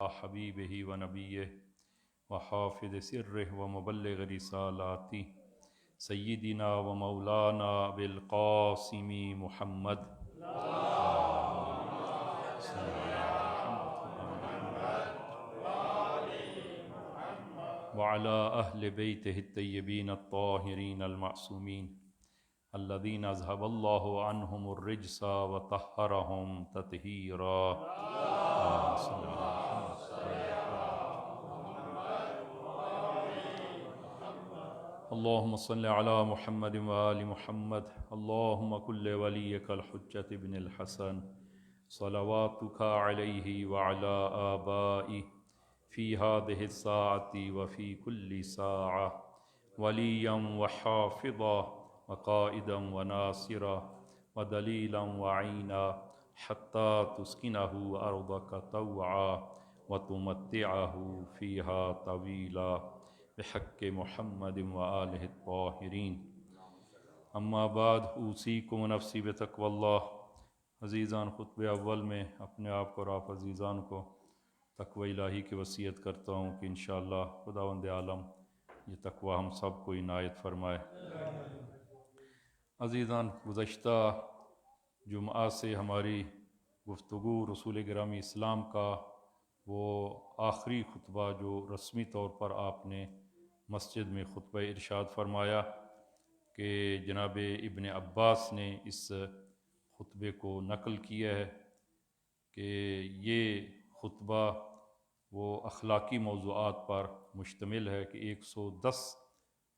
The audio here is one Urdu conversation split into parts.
حبیبہ و نبیہ و حافظ سرہ و مبلغ رسالاتہ سیدنا و مولانا بالقاسم محمد وعلى أهل بيته الطيبين الطاهرين المعصومين الذين أذهب الله عنهم الرجس وطهرهم تطهيرا اللهم صل على محمد وآل محمد اللهم كل وليك الحجة ابن الحسن صلواتك عليه وعلى آبائه في هذه الساعة وفي كل ساعة وليا وحافظا وقائدا وناصرا ودليلا وعينا حتى تسكنه أرضك طوعا وتمتعه فيها طويلا بحق محمد وآلہ الطاہرین اما بعد اوصیکم ونفسی بتقوی اللہ۔ عزیزان، خطبہ اول میں اپنے آپ کو اور آپ عزیزان کو تقوی الہی کی وصیت کرتا ہوں کہ انشاءاللہ خداوند عالم یہ تقوی ہم سب کو عنایت فرمائے۔ عزیزان، گزشتہ جمعہ سے ہماری گفتگو رسول گرامی اسلام کا وہ آخری خطبہ جو رسمی طور پر آپ نے مسجد میں خطبہ ارشاد فرمایا کہ جناب ابن عباس نے اس خطبے کو نقل کیا ہے کہ یہ خطبہ وہ اخلاقی موضوعات پر مشتمل ہے کہ 110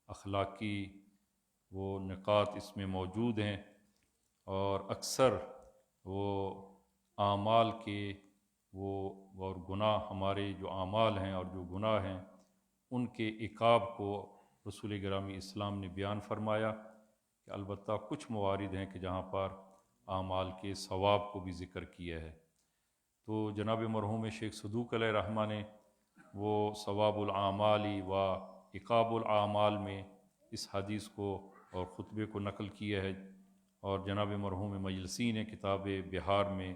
اخلاقی وہ نکات اس میں موجود ہیں، اور اکثر وہ اعمال کے وہ اور گناہ، ہمارے جو اعمال ہیں اور جو گناہ ہیں ان کے عقاب کو رسول گرامی اسلام نے بیان فرمایا کہ البتہ کچھ موارد ہیں کہ جہاں پر اعمال کے ثواب کو بھی ذکر کیا ہے۔ تو جناب مرحوم شیخ صدوق علیہ رحمہ نے وہ ثواب الاعمال و عقاب الاعمال میں اس حدیث کو اور خطبے کو نقل کیا ہے، اور جناب مرحوم مجلسی نے کتاب بہار میں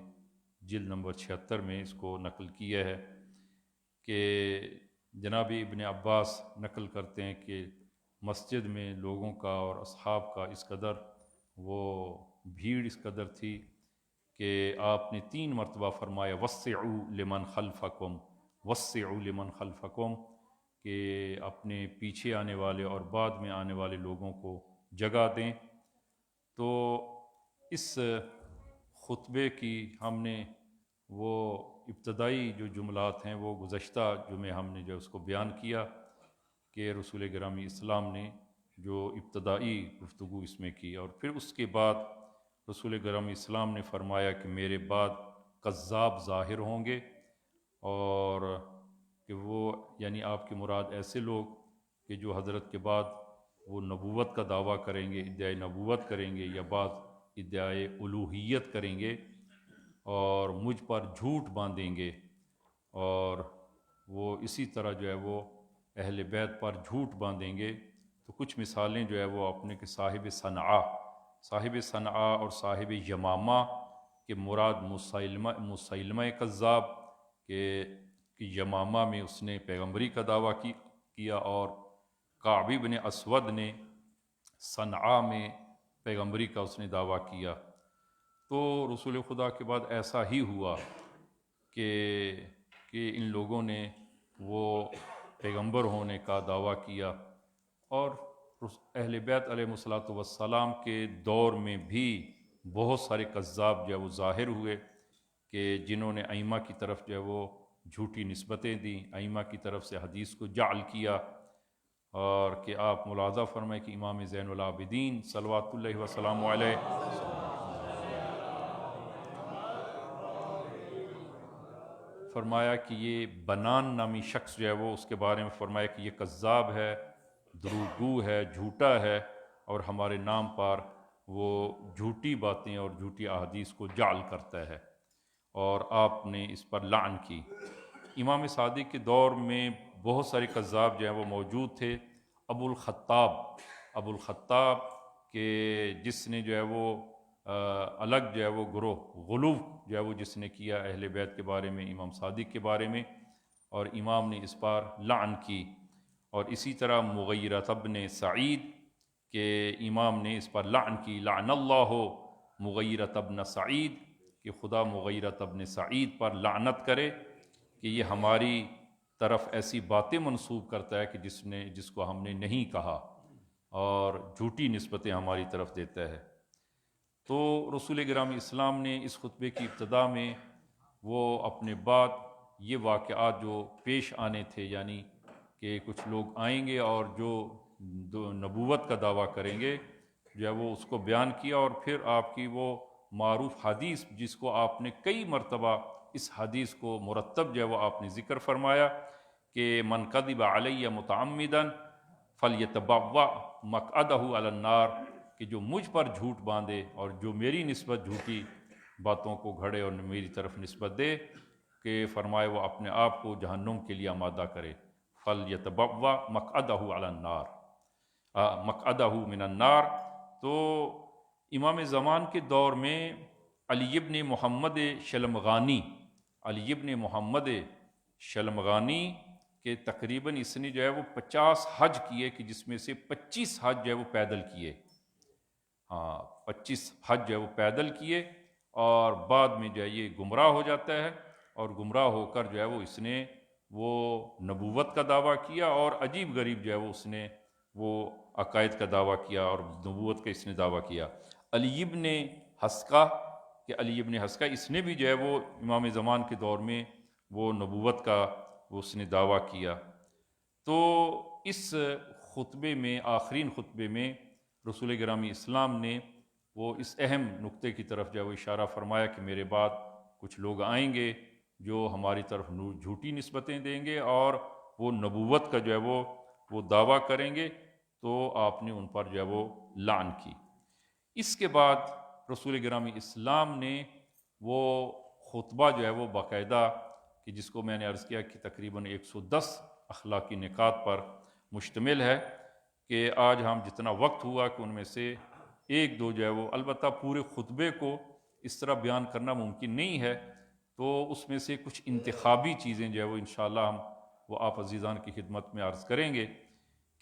جلد نمبر 76 میں اس کو نقل کیا ہے کہ جناب ابن عباس نقل کرتے ہیں کہ مسجد میں لوگوں کا اور اصحاب کا اس قدر وہ بھیڑ اس قدر تھی کہ آپ نے 3 مرتبہ فرمایا وسعوا لمن خلفکم، وسعوا لمن خلفکم، کہ اپنے پیچھے آنے والے اور بعد میں آنے والے لوگوں کو جگہ دیں۔ تو اس خطبے کی ہم نے وہ ابتدائی جو جملات ہیں وہ گزشتہ جمعے ہم نے جو اس کو بیان کیا کہ رسول گرامی اسلام نے جو ابتدائی گفتگو اس میں کی، اور پھر اس کے بعد رسول گرامی اسلام نے فرمایا کہ میرے بعد کذاب ظاہر ہوں گے، اور کہ وہ یعنی آپ کی مراد ایسے لوگ کہ جو حضرت کے بعد وہ نبوت کا دعویٰ کریں گے، ادعائے نبوت کریں گے، یا بعض ادعائے الوہیت کریں گے اور مجھ پر جھوٹ باندھیں گے، اور وہ اسی طرح جو ہے وہ اہل بیت پر جھوٹ باندھیں گے۔ تو کچھ مثالیں جو ہے وہ اپنے کہ صاحب صنعا اور صاحب یمامہ کہ مراد مسیلمہ کذاب کہ یمامہ میں اس نے پیغمبری کا دعویٰ کیا، اور کعب بن اسود نے صنعا میں پیغمبری کا اس نے دعویٰ کیا۔ تو رسول خدا کے بعد ایسا ہی ہوا کہ ان لوگوں نے وہ پیغمبر ہونے کا دعویٰ کیا، اور اہل بیت علیہ الصلوۃ والسلام کے دور میں بھی بہت سارے کذاب جو ہے وہ ظاہر ہوئے کہ جنہوں نے ائمہ کی طرف جو ہے وہ جھوٹی نسبتیں دیں، ائمہ کی طرف سے حدیث کو جعل کیا، اور کہ آپ ملاحظہ فرمائیں کہ امام زین العابدین صلوات اللہ وسلام علیہ فرمایا کہ یہ بنان نامی شخص جو ہے وہ اس کے بارے میں فرمایا کہ یہ کذاب ہے، دروغگو ہے، جھوٹا ہے، اور ہمارے نام پر وہ جھوٹی باتیں اور جھوٹی احادیث کو جعل کرتا ہے، اور آپ نے اس پر لعن کی۔ امام صادق کے دور میں بہت سارے کذاب جو ہیں وہ موجود تھے۔ ابو الخطاب کہ جس نے جو ہے وہ الگ جو ہے وہ گروہ غلو جو ہے وہ جس نے کیا اہل بیت کے بارے میں، امام صادق کے بارے میں، اور امام نے اس پر لعن کی۔ اور اسی طرح مغیرۃ ابن سعید کہ امام نے اس پر لعن کی، لعن اللہ مغیرۃ ابن سعید، کہ خدا مغیرۃ ابن سعید پر لعنت کرے کہ یہ ہماری طرف ایسی باتیں منسوب کرتا ہے کہ جس کو ہم نے نہیں کہا، اور جھوٹی نسبتیں ہماری طرف دیتا ہے۔ تو رسول گرامی اسلام نے اس خطبے کی ابتدا میں وہ اپنے بعد یہ واقعات جو پیش آنے تھے، یعنی کہ کچھ لوگ آئیں گے اور جو نبوت کا دعویٰ کریں گے، جو ہے وہ اس کو بیان کیا، اور پھر آپ کی وہ معروف حدیث جس کو آپ نے کئی مرتبہ اس حدیث کو مرتب جو ہے وہ آپ نے ذکر فرمایا کہ من کذب علی متعمدا فلیتبوأ مقعدہ علی النار، کہ جو مجھ پر جھوٹ باندھے اور جو میری نسبت جھوٹی باتوں کو گھڑے اور میری طرف نسبت دے، کہ فرمائے وہ اپنے آپ کو جہنم کے لیے آمادہ کرے، فلیتبوأ مقعدہ علی النار، مقعدہ من النار۔ تو امام زمان کے دور میں علی ابن محمد شلمغانی، علی ابن محمد شلمغانی کہ تقریباً اس نے جو ہے وہ 50 حج کیے، کہ جس میں سے 25 حج جو ہے وہ پیدل کیے، 25 حج جو ہے وہ پیدل کیے، اور بعد میں جو ہے یہ گمراہ ہو جاتا ہے، اور گمراہ ہو کر جو ہے وہ اس نے وہ نبوت کا دعویٰ کیا، اور عجیب غریب جو ہے وہ اس نے وہ عقائد کا دعویٰ کیا، اور نبوت کا اس نے دعویٰ کیا۔ علی ابن حسقہ، کہ علی ابن حسقہ اس نے بھی جو ہے وہ امام زمان کے دور میں وہ نبوت کا وہ اس نے دعویٰ کیا۔ تو اس خطبے میں، آخرین خطبے میں، رسول گرامی اسلام نے وہ اس اہم نقطے کی طرف جو ہے وہ اشارہ فرمایا کہ میرے بعد کچھ لوگ آئیں گے جو ہماری طرف جھوٹی نسبتیں دیں گے اور وہ نبوت کا جو ہے وہ دعویٰ کریں گے، تو آپ نے ان پر جو ہے وہ لعن کی۔ اس کے بعد رسول گرامی اسلام نے وہ خطبہ جو ہے وہ باقاعدہ، کہ جس کو میں نے عرض کیا کہ تقریباً 110 اخلاقی نکات پر مشتمل ہے، کہ آج ہم جتنا وقت ہوا کہ ان میں سے ایک دو جو ہے وہ، البتہ پورے خطبے کو اس طرح بیان کرنا ممکن نہیں ہے، تو اس میں سے کچھ انتخابی چیزیں جو ہے وہ انشاءاللہ ہم وہ آپ عزیزان کی خدمت میں عرض کریں گے،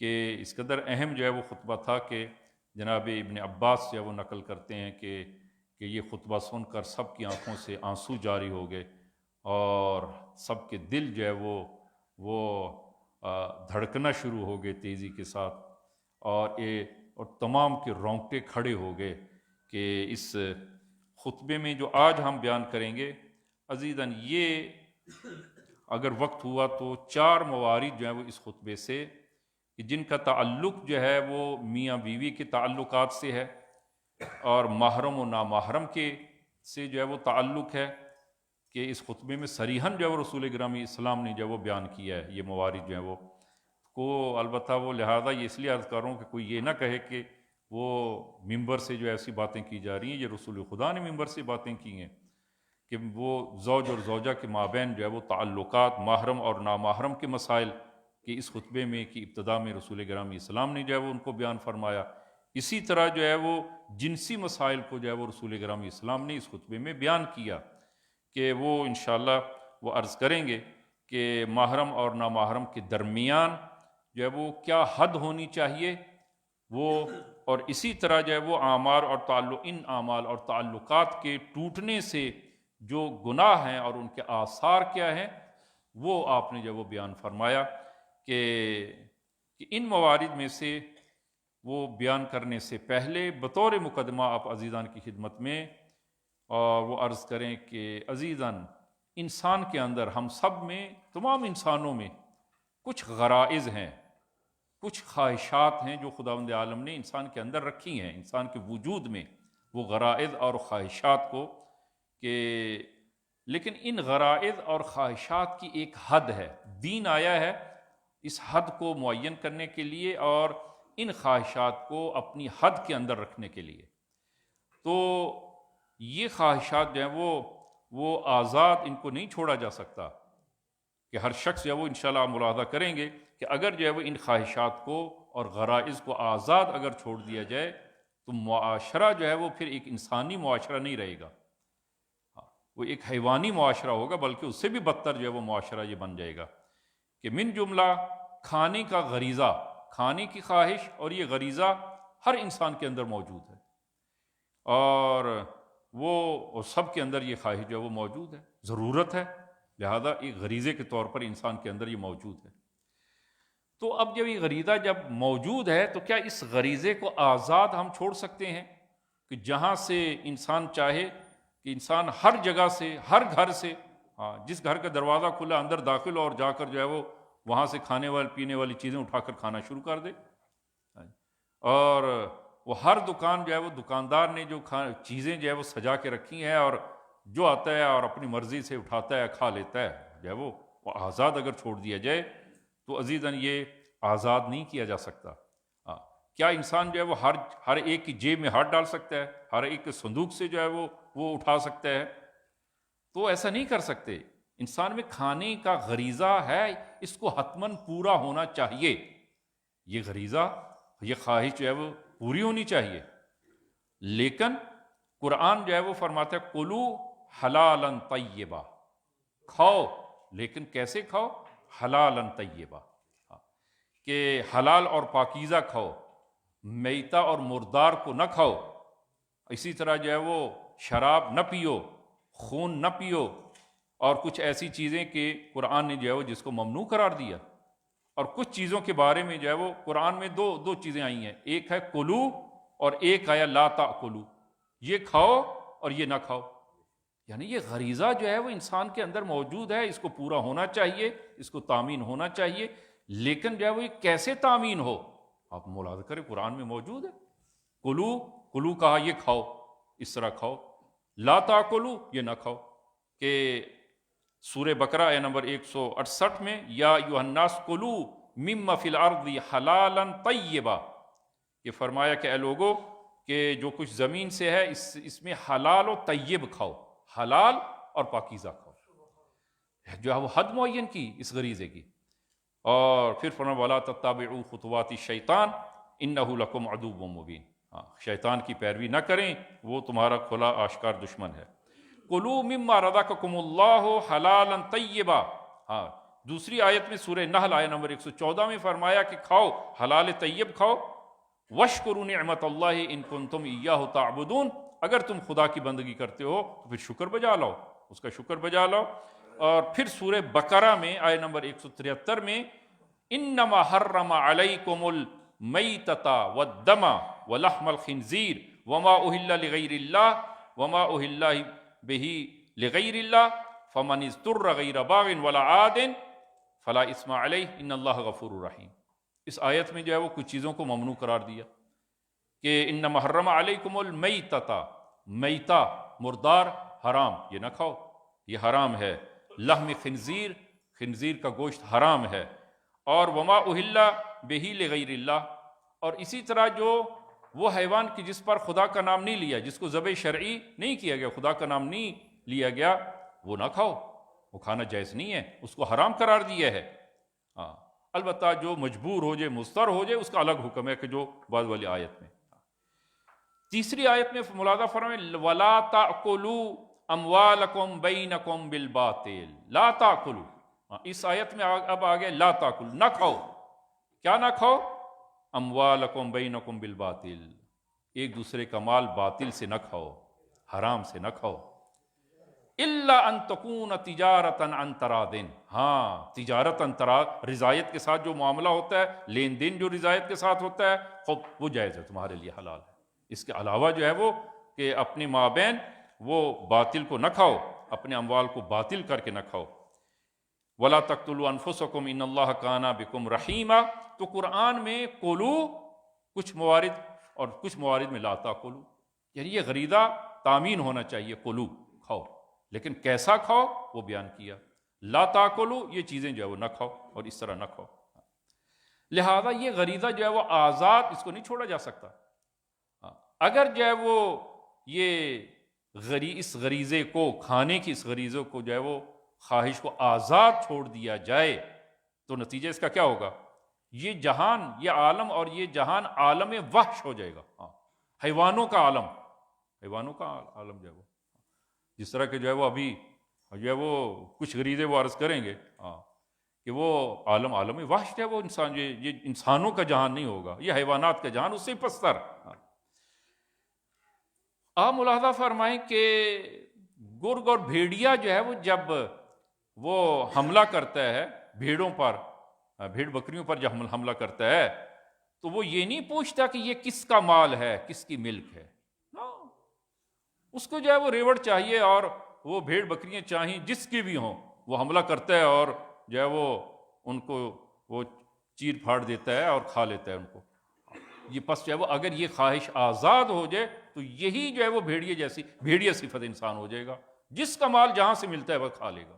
کہ اس قدر اہم جو ہے وہ خطبہ تھا کہ جناب ابن عباس جو ہے وہ نقل کرتے ہیں کہ یہ خطبہ سن کر سب کی آنکھوں سے آنسو جاری ہو گئے، اور سب کے دل جو ہے وہ دھڑکنا شروع ہو گئے تیزی کے ساتھ، اور تمام کے رونگٹے کھڑے ہو گئے کہ اس خطبے میں جو آج ہم بیان کریں گے عزیزاً، یہ اگر وقت ہوا تو 4 موارد جو ہیں وہ اس خطبے سے، کہ جن کا تعلق جو ہے وہ میاں بیوی کے تعلقات سے ہے، اور محرم و نامحرم کے سے جو ہے وہ تعلق ہے، کہ اس خطبے میں صریحاً جو ہے وہ رسول گرامی اسلام نے جو ہے وہ بیان کیا ہے، یہ موارد جو ہیں وہ کو، البتہ وہ لہذا یہ اس لیے عرض کر رہا ہوں کہ کوئی یہ نہ کہے کہ وہ ممبر سے جو ایسی باتیں کی جا رہی ہیں، یہ رسول خدا نے ممبر سے باتیں کی ہیں، کہ وہ زوج اور زوجہ کے مابین جو ہے وہ تعلقات، محرم اور نامحرم کے مسائل، کہ اس خطبے میں کی ابتدا میں رسول گرامی اسلام نے جو ہے وہ ان کو بیان فرمایا۔ اسی طرح جو ہے وہ جنسی مسائل کو جو ہے وہ رسول گرامی اسلام نے اس خطبے میں بیان کیا، کہ وہ انشاءاللہ وہ عرض کریں گے کہ محرم اور نامحرم کے درمیان جو ہے وہ کیا حد ہونی چاہیے، وہ اور اسی طرح جو ہے وہ اعمال اور ان اعمال اور تعلقات کے ٹوٹنے سے جو گناہ ہیں اور ان کے آثار کیا ہیں، وہ آپ نے جو ہے وہ بیان فرمایا، کہ ان موارد میں سے وہ بیان کرنے سے پہلے بطور مقدمہ آپ عزیزان کی خدمت میں اور وہ عرض کریں کہ عزیزاً، انسان کے اندر، ہم سب میں، تمام انسانوں میں کچھ غرائز ہیں، کچھ خواہشات ہیں جو خداوند عالم نے انسان کے اندر رکھی ہیں، انسان کے وجود میں وہ غرائز اور خواہشات کو، کہ لیکن ان غرائز اور خواہشات کی ایک حد ہے، دین آیا ہے اس حد کو معین کرنے کے لیے اور ان خواہشات کو اپنی حد کے اندر رکھنے کے لیے۔ تو یہ خواہشات جو ہیں وہ آزاد، ان کو نہیں چھوڑا جا سکتا، کہ ہر شخص جو ہے وہ انشاءاللہ آپ ملاحظہ کریں گے کہ اگر جو ہے وہ ان خواہشات کو اور غرائز کو آزاد اگر چھوڑ دیا جائے تو معاشرہ جو ہے وہ پھر ایک انسانی معاشرہ نہیں رہے گا، وہ ایک حیوانی معاشرہ ہوگا، بلکہ اس سے بھی بدتر جو ہے وہ معاشرہ یہ بن جائے گا کہ من جملہ کھانے کا غریزہ، کھانے کی خواہش، اور یہ غریزہ ہر انسان کے اندر موجود ہے، اور وہ سب کے اندر یہ خواہش جو ہے وہ موجود ہے، ضرورت ہے، لہذا ایک غریزے کے طور پر انسان کے اندر یہ موجود ہے۔ تو اب جب یہ غریزہ جب موجود ہے تو کیا اس غریزے کو آزاد ہم چھوڑ سکتے ہیں کہ جہاں سے انسان چاہے کہ انسان ہر جگہ سے، ہر گھر سے، جس گھر کا دروازہ کھلا اندر داخل اور جا کر جو ہے وہ وہاں سے کھانے والی پینے والی چیزیں اٹھا کر کھانا شروع کر دے، اور وہ ہر دکان جو ہے وہ دکاندار نے جو چیزیں جو ہے وہ سجا کے رکھی ہیں، اور جو آتا ہے اور اپنی مرضی سے اٹھاتا ہے کھا لیتا ہے جو ہے وہ آزاد اگر چھوڑ دیا جائے تو عزیزاً یہ آزاد نہیں کیا جا سکتا۔ کیا انسان جو ہے وہ ہر ایک کی جیب میں ہاتھ ڈال سکتا ہے، ہر ایک کے صندوق سے جو ہے وہ اٹھا سکتا ہے؟ تو ایسا نہیں کر سکتے۔ انسان میں کھانے کا غریزہ ہے، اس کو حتماً پورا ہونا چاہیے، یہ غریزہ، یہ خواہش جو ہے وہ پوری ہونی چاہیے، لیکن قرآن جو ہے وہ فرماتا ہے کلو حلالا طیبا، کھاؤ، لیکن کیسے کھاؤ؟ حلالا طیبا، کہ حلال اور پاکیزہ کھاؤ، میتہ اور مردار کو نہ کھاؤ، اسی طرح جو ہے وہ شراب نہ پیو، خون نہ پیو، اور کچھ ایسی چیزیں کہ قرآن نے جو ہے وہ جس کو ممنوع قرار دیا، اور کچھ چیزوں کے بارے میں جو ہے وہ قرآن میں دو چیزیں آئی ہیں، ایک ہے کلو اور ایک آیا لا تاکلو، یہ کھاؤ اور یہ نہ کھاؤ، یعنی یہ غریزہ جو ہے وہ انسان کے اندر موجود ہے، اس کو پورا ہونا چاہیے، اس کو تامین ہونا چاہیے، لیکن جو ہے وہ یہ کیسے تامین ہو؟ آپ ملاحظہ کریں قرآن میں موجود ہے، کلو کہا یہ کھاؤ، اس طرح کھاؤ، لا تاکلو یہ نہ کھاؤ، کہ سورہ بقرہ آیہ نمبر 168 میں یا ایھا الناس کلو مما فی الارض حلالا طیبا، یہ فرمایا کہ اے لوگو کہ جو کچھ زمین سے ہے اس میں حلال و طیب کھاؤ، حلال اور پاکیزہ کھاؤ، جو ہے وہ حد معین کی اس غریزے کی، اور پھر فرمایا وَلَا تَتَّبِعُوا خُطُوَاتِ الشَّيْطَانِ إِنَّهُ لَكُمْ عَدُوٌّ مُّبِينٌ، شیطان کی پیروی نہ کریں، وہ تمہارا کھلا آشکار دشمن ہے۔ کلوا مما رزقکم اللہ حلالا طیبا، دوسری آیت میں سورہ نحل آیہ نمبر 114 میں فرمایا کہ کھاؤ، حلال طیب کھاؤ، واشکروا نعمت اللہ ان کنتم ایاہ تعبدون، اگر تم خدا کی بندگی کرتے ہو تو پھر شکر بجا لاؤ، اس کا شکر بجا لاؤ۔ اور پھر سورہ بقرہ میں آیہ نمبر 173 میں انما حرم علیکم المیتۃ والدم ولحم الخنزیر وما اہل لغیر اللہ وما اہل بہ لغیر اللہ فمن اضطر غیر باغ ولا عاد فلا اثم علیہ ان اللہ غفور رحیم۔ اس آیت میں جو ہے وہ کچھ چیزوں کو ممنوع قرار دیا کہ انما حرم علیکم المیتۃ، میتہ مردار حرام، یہ نہ کھاؤ، یہ حرام ہے، لحم خنزیر، خنزیر کا گوشت حرام ہے، اور وما اہل بہ لغیر اللہ، اور اسی طرح جو وہ حیوان کی جس پر خدا کا نام نہیں لیا، جس کو ذبح شرعی نہیں کیا گیا، خدا کا نام نہیں لیا گیا، وہ نہ کھاؤ، وہ کھانا جائز نہیں ہے، اس کو حرام قرار دیا ہے۔ البتہ جو مجبور ہو جائے، مضطر ہو جائے، اس کا الگ حکم ہے کہ جو بعد والی آیت میں۔ تیسری آیت میں ملاحظہ فرمائیں وَلَا تَأْكُلُوا أَمْوَالَكُمْ بَيْنَكُمْ بِالْبَاطِلِ، لا تَأْكُلُوا، اس آیت میں اب آگے لا تَأْكُلُوا، نہ کھاؤ، کیا نہ کھاؤ؟ اموالکم بینکم بالباطل، ایک دوسرے کا مال باطل سے نہ کھاؤ، حرام سے نہ کھاؤ، الا ان تکون تجارتا عن تراض، تجارت عن تراض، رضایت کے ساتھ جو معاملہ ہوتا ہے، لین دین جو رضایت کے ساتھ ہوتا ہے، خب وہ جائز ہے، تمہارے لیے حلال ہے۔ اس کے علاوہ جو ہے وہ کہ اپنے مابین وہ باطل کو نہ کھاؤ، اپنے اموال کو باطل کر کے نہ کھاؤ۔ وَلَا تَقْتُلُوا أَنفُسَكُمْ إِنَّ اللَّهَ كَانَ بِكُمْ رَحِيمًا، تو قرآن میں کولو کچھ موارد اور کچھ موارد میں لا تاکلو، یعنی یہ غریزہ تامین ہونا چاہیے، کولو کھاؤ، لیکن کیسا کھاؤ وہ بیان کیا، لا تاکلو یہ چیزیں جو ہے وہ نہ کھاؤ اور اس طرح نہ کھاؤ۔ لہذا یہ غریزہ جو ہے وہ آزاد، اس کو نہیں چھوڑا جا سکتا۔ اگر جو ہے وہ یہ اس غریزے کو، کھانے کی اس غریزے کو جو ہے وہ خواہش کو آزاد چھوڑ دیا جائے تو نتیجہ اس کا کیا ہوگا؟ یہ جہان، یہ عالم اور یہ جہان عالم وحش ہو جائے گا، حیوانوں کا عالم، حیوانوں کا عالم جو ہے وہ، جس طرح کہ جو ہے وہ ابھی جو ہے وہ کچھ غریزے وہ عرض کریں گے کہ وہ عالم وحش ہے، وہ انسان، یہ انسانوں کا جہان نہیں ہوگا، یہ حیوانات کا جہان، اس سے پستر۔ آپ ملاحظہ فرمائیں کہ گرگ اور بھیڑیا جو ہے وہ جب وہ حملہ کرتا ہے بھیڑوں پر، بھیڑ بکریوں پر جب حملہ کرتا ہے تو وہ یہ نہیں پوچھتا کہ یہ کس کا مال ہے، کس کی ملک ہے، اس کو جو ہے وہ ریوڑ چاہیے، اور وہ بھیڑ بکریاں چاہیں جس کی بھی ہوں، وہ حملہ کرتا ہے اور جو ہے وہ ان کو وہ چیر پھاڑ دیتا ہے اور کھا لیتا ہے ان کو۔ یہ پس جو ہے وہ اگر یہ خواہش آزاد ہو جائے تو یہی جو ہے وہ بھیڑیا صفت انسان ہو جائے گا، جس کا مال جہاں سے ملتا ہے وہ کھا لے گا۔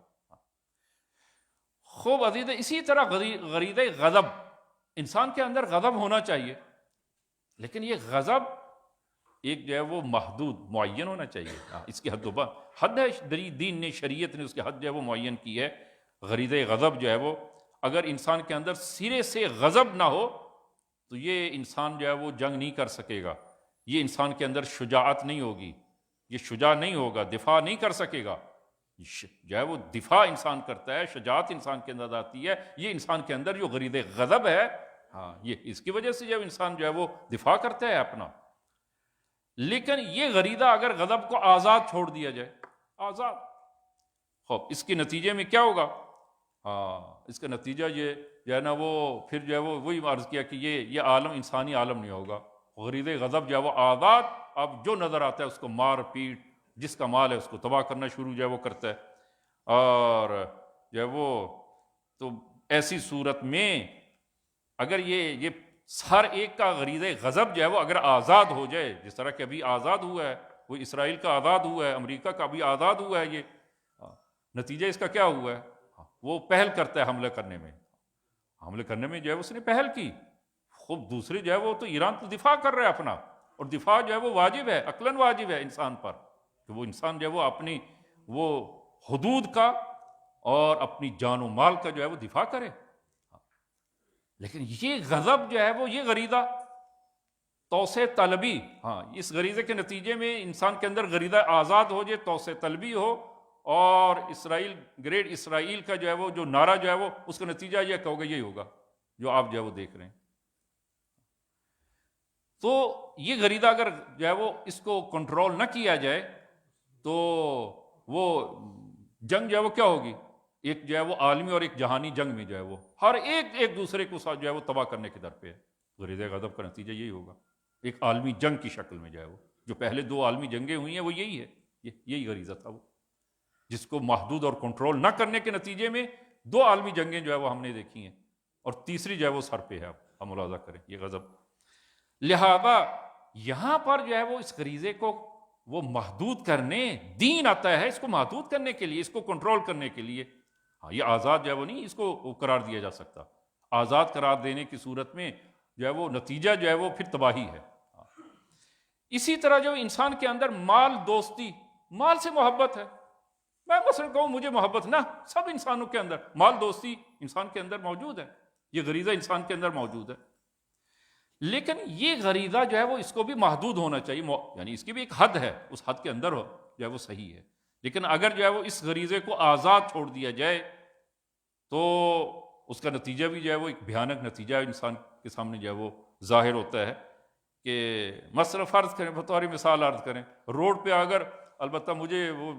خوب عزیز، اسی طرح غریزہ غضب، انسان کے اندر غضب ہونا چاہیے، لیکن یہ غضب ایک جو ہے وہ محدود معین ہونا چاہیے، اس کی حد ہے، دین نے، شریعت نے اس کی حد جو ہے وہ معین کی ہے۔ غریزہ غضب جو ہے وہ اگر انسان کے اندر سرے سے غضب نہ ہو تو یہ انسان جو ہے وہ جنگ نہیں کر سکے گا، یہ انسان کے اندر شجاعت نہیں ہوگی، یہ شجاع نہیں ہوگا، دفاع نہیں کر سکے گا۔ جو ہے وہ دفاع انسان کرتا ہے، شجاعت انسان کے اندر آتی ہے، یہ انسان کے اندر جو غریزہ غضب ہے، یہ اس کی وجہ سے جب انسان جو ہے وہ دفاع کرتا ہے اپنا۔ لیکن یہ غریزہ اگر غضب کو آزاد چھوڑ دیا جائے، آزاد، خوب اس کے نتیجے میں کیا ہوگا؟ اس کا نتیجہ یہ جو ہے نا وہ پھر جو ہے وہ وہی عرض کیا کہ یہ عالم انسانی عالم نہیں ہوگا۔ غریزہ غضب جو ہے وہ آزاد، اب جو نظر آتا ہے اس کو مار پیٹ، جس کا مال ہے اس کو تباہ کرنا شروع جو ہے وہ کرتا ہے، اور جو ہے وہ تو ایسی صورت میں اگر یہ ہر ایک کا غریزہ غضب جو ہے وہ اگر آزاد ہو جائے، جس طرح کہ ابھی آزاد ہوا ہے، وہ اسرائیل کا آزاد ہوا ہے، امریکہ کا بھی آزاد ہوا ہے، یہ نتیجہ اس کا کیا ہوا ہے؟ وہ پہل کرتا ہے حملے کرنے میں جو ہے اس نے پہل کی۔ خوب دوسری جو ہے وہ تو ایران تو دفاع کر رہا ہے اپنا، اور دفاع جو ہے وہ واجب ہے، عقلاً واجب ہے انسان پر کہ وہ انسان جو ہے وہ اپنی وہ حدود کا اور اپنی جان و مال کا جو ہے وہ دفاع کرے۔ لیکن یہ غضب جو ہے وہ یہ غریزہ توسع طلبی، اس غریزے کے نتیجے میں انسان کے اندر غریزہ آزاد ہو جائے، توسع طلبی ہو، اور گریٹ اسرائیل کا جو ہے وہ جو نعرہ جو ہے وہ اس کا نتیجہ یہ کہو گا یہی ہوگا جو آپ جو ہے وہ دیکھ رہے ہیں۔ تو یہ غریزہ اگر جو ہے وہ اس کو کنٹرول نہ کیا جائے تو وہ جنگ جو ہے وہ کیا ہوگی؟ ایک جو ہے وہ عالمی اور ایک جہانی جنگ میں جو ہے وہ ہر ایک دوسرے کو ساتھ جو ہے وہ تباہ کرنے کے در پہ ہے۔ غریزہ غضب کا نتیجہ یہی ہوگا، ایک عالمی جنگ کی شکل میں جو ہے وہ جو پہلے 2 عالمی جنگیں ہوئی ہیں وہ یہی ہے، یہی غریزہ تھا وہ، جس کو محدود اور کنٹرول نہ کرنے کے نتیجے میں 2 عالمی جنگیں جو ہے وہ ہم نے دیکھی ہیں، اور تیسری جو ہے وہ سر پہ ہے۔ ہم ملاحظہ کریں یہ غضب، لہذا یہاں پر جو ہے وہ اس غریزے کو وہ محدود کرنے، دین آتا ہے اس کو محدود کرنے کے لیے، اس کو کنٹرول کرنے کے لیے۔ یہ آزاد جو ہے وہ نہیں اس کو قرار دیا جا سکتا، آزاد قرار دینے کی صورت میں جو ہے وہ نتیجہ جو ہے وہ پھر تباہی ہے۔ اسی طرح جو انسان کے اندر مال دوستی، مال سے محبت ہے، میں مثلا کہوں مجھے محبت نہ، سب انسانوں کے اندر مال دوستی انسان کے اندر موجود ہے، یہ غریزہ انسان کے اندر موجود ہے، لیکن یہ غریزہ جو ہے وہ اس کو بھی محدود ہونا چاہیے، یعنی اس کی بھی ایک حد ہے، اس حد کے اندر ہو جو ہے وہ صحیح ہے۔ لیکن اگر جو ہے وہ اس غریزے کو آزاد چھوڑ دیا جائے تو اس کا نتیجہ بھی جو ہے وہ ایک بھیانک نتیجہ انسان کے سامنے جو ہے وہ ظاہر ہوتا ہے کہ مثلا فرض کریں، بطور مثال عرض کریں، روڈ پہ اگر، البتہ مجھے وہ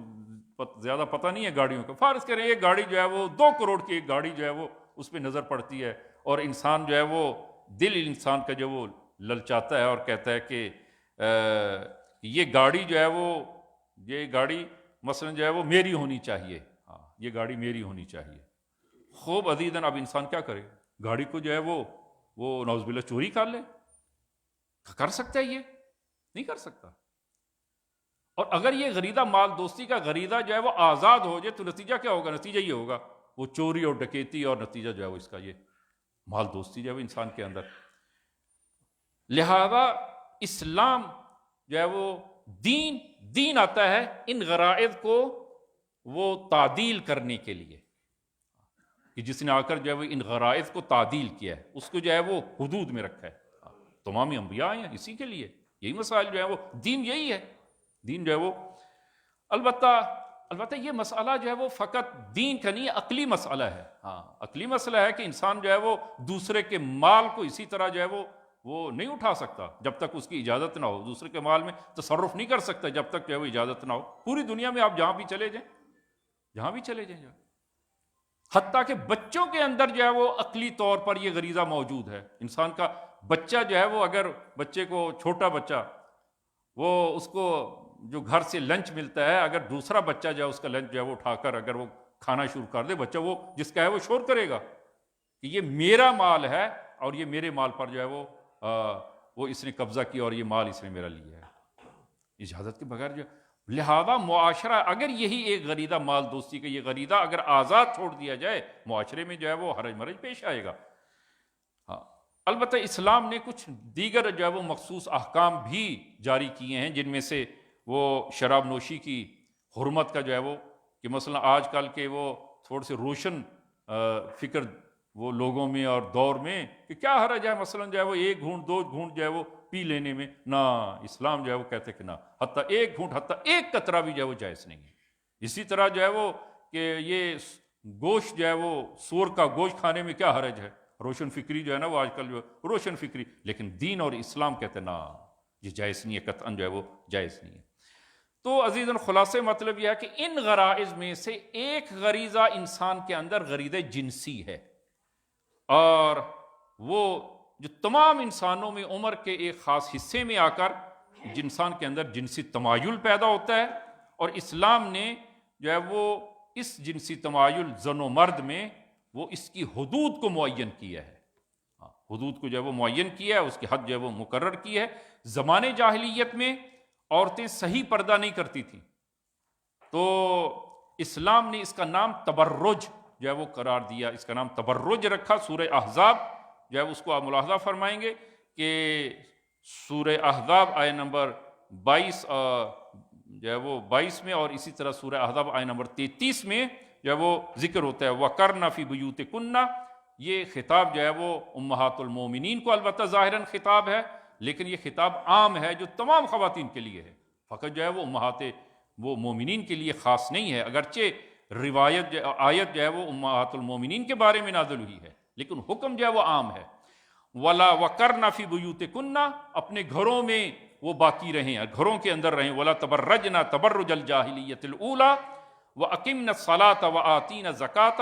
زیادہ پتہ نہیں ہے گاڑیوں کا، فرض کریں ایک گاڑی جو ہے وہ 2 کروڑ کی ایک گاڑی جو ہے وہ اس پہ نظر پڑتی ہے، اور انسان جو ہے وہ دل انسان کا جو وہ للچاتا ہے اور کہتا ہے کہ یہ گاڑی جو ہے وہ یہ گاڑی مثلا جو ہے وہ میری ہونی چاہیے، یہ گاڑی میری ہونی چاہیے۔ خوب عزیزاً اب انسان کیا کرے؟ گاڑی کو جو ہے وہ نعوذ باللہ چوری کر لے؟ کر سکتا ہے؟ یہ نہیں کر سکتا۔ اور اگر یہ غریزہ مال دوستی کا غریزہ جو ہے وہ آزاد ہو جائے تو نتیجہ کیا ہوگا؟ نتیجہ یہ ہوگا وہ چوری اور ڈکیتی، اور نتیجہ جو ہے وہ اس کا یہ مال دوستی جو ہے وہ انسان کے اندر۔ لہذا اسلام جو ہے وہ دین آتا ہے ان غرائض کو وہ تعدیل کرنے کے لیے، کہ جس نے آ کر جو ہے وہ ان غرائض کو تعدیل کیا ہے، اس کو جو ہے وہ حدود میں رکھا ہے۔ تمام انبیاء ہیں اسی کے لیے، یہی مسائل جو ہے وہ دین یہی ہے، دین جو ہے وہ البتہ یہ مسئلہ جو ہے وہ فقط دین کا نہیں، عقلی مسئلہ ہے. ہاں عقلی مسئلہ ہے کہ انسان جو ہے وہ دوسرے کے مال کو اسی طرح جو ہے وہ نہیں اٹھا سکتا جب تک اس کی اجازت نہ ہو. دوسرے کے مال میں تصرف نہیں کر سکتا جب تک جو ہے وہ اجازت نہ ہو. پوری دنیا میں آپ جہاں بھی چلے جائیں، جہاں بھی چلے جائیں، حتیٰ کہ بچوں کے اندر جو ہے وہ عقلی طور پر یہ غریزہ موجود ہے. انسان کا بچہ جو ہے وہ، اگر بچے کو، چھوٹا بچہ، وہ اس کو جو گھر سے لنچ ملتا ہے، اگر دوسرا بچہ جو ہے اس کا لنچ جو ہے وہ اٹھا کر اگر وہ کھانا شروع کر دے، بچہ وہ جس کا ہے وہ شور کرے گا کہ یہ میرا مال ہے اور یہ میرے مال پر جو ہے وہ اس نے قبضہ کیا اور یہ مال اس نے میرا لیا ہے اجازت کے بغیر. جو لہذا معاشرہ اگر یہی ایک غریزہ مال دوستی کا یہ غریزہ اگر آزاد چھوڑ دیا جائے، معاشرے میں جو ہے وہ حرج مرج پیش آئے گا. ہاں البتہ اسلام نے کچھ دیگر جو ہے وہ مخصوص احکام بھی جاری کیے ہیں، جن میں سے وہ شراب نوشی کی حرمت کا جو ہے وہ، کہ مثلا آج کل کے وہ تھوڑے سے روشن فکر وہ لوگوں میں اور دور میں کہ کیا حرج ہے مثلا جو ہے وہ ایک گھونٹ دو گھونٹ جو ہے وہ پی لینے میں. نہ، اسلام جو ہے وہ کہتے کہ نہ، حتیٰ ایک گھونٹ، حتیٰ ایک قطرہ بھی جو ہے وہ جائز نہیں ہے. اسی طرح جو ہے وہ کہ یہ گوشت جو ہے وہ سور کا گوشت کھانے میں کیا حرج ہے. روشن فکری جو ہے نا وہ آج کل جو ہے روشن فکری، لیکن دین اور اسلام کہتے نہ، یہ جائز نہیں ہے، قطعاً جو ہے وہ جائز نہیں ہے. تو عزیزاً خلاصے مطلب یہ ہے کہ ان غرائز میں سے ایک غریزہ انسان کے اندر غریزہ جنسی ہے، اور وہ جو تمام انسانوں میں عمر کے ایک خاص حصے میں آ کر انسان کے اندر جنسی تمایل پیدا ہوتا ہے، اور اسلام نے جو ہے وہ اس جنسی تمایل زن و مرد میں وہ اس کی حدود کو معین کیا ہے. حدود کو جو ہے وہ معین کیا ہے، اس کی حد جو ہے وہ مقرر کی ہے. زمانے جاہلیت میں عورتیں صحیح پردہ نہیں کرتی تھیں، تو اسلام نے اس کا نام تبرج جو ہے وہ قرار دیا، اس کا نام تبرج رکھا. سورہ احزاب جو ہے اس کو آپ ملاحظہ فرمائیں گے کہ سورہ احزاب آیہ نمبر 22 جو ہے وہ 22 میں، اور اسی طرح سورہ احزاب آیہ نمبر 33 میں جو ہے وہ ذکر ہوتا ہے وَقَرْنَ فِي بُيُوتِكُنَّ. یہ خطاب جو ہے وہ امہات المومنین کو البتہ ظاہراً خطاب ہے، لیکن یہ خطاب عام ہے جو تمام خواتین کے لیے ہے، فقط جو ہے وہ امہات وہ مومنین کے لیے خاص نہیں ہے. اگرچہ روایت آیت جو ہے وہ امہات المومنین کے بارے میں نازل ہوئی ہے، لیکن حکم جو ہے وہ عام ہے. وَلَا وَقَرْنَ فِي بُيُوتِكُنَّ، اپنے گھروں میں وہ باقی رہیں، گھروں کے اندر رہیں. وَلَا تَبَرَّجْنَ تَبَرُّجَ الْجَاهِلِيَّةِ الْأُولَىٰ وَأَقِمْنَ الصَّلَاةَ وَآتِينَ الزَّكَاةَ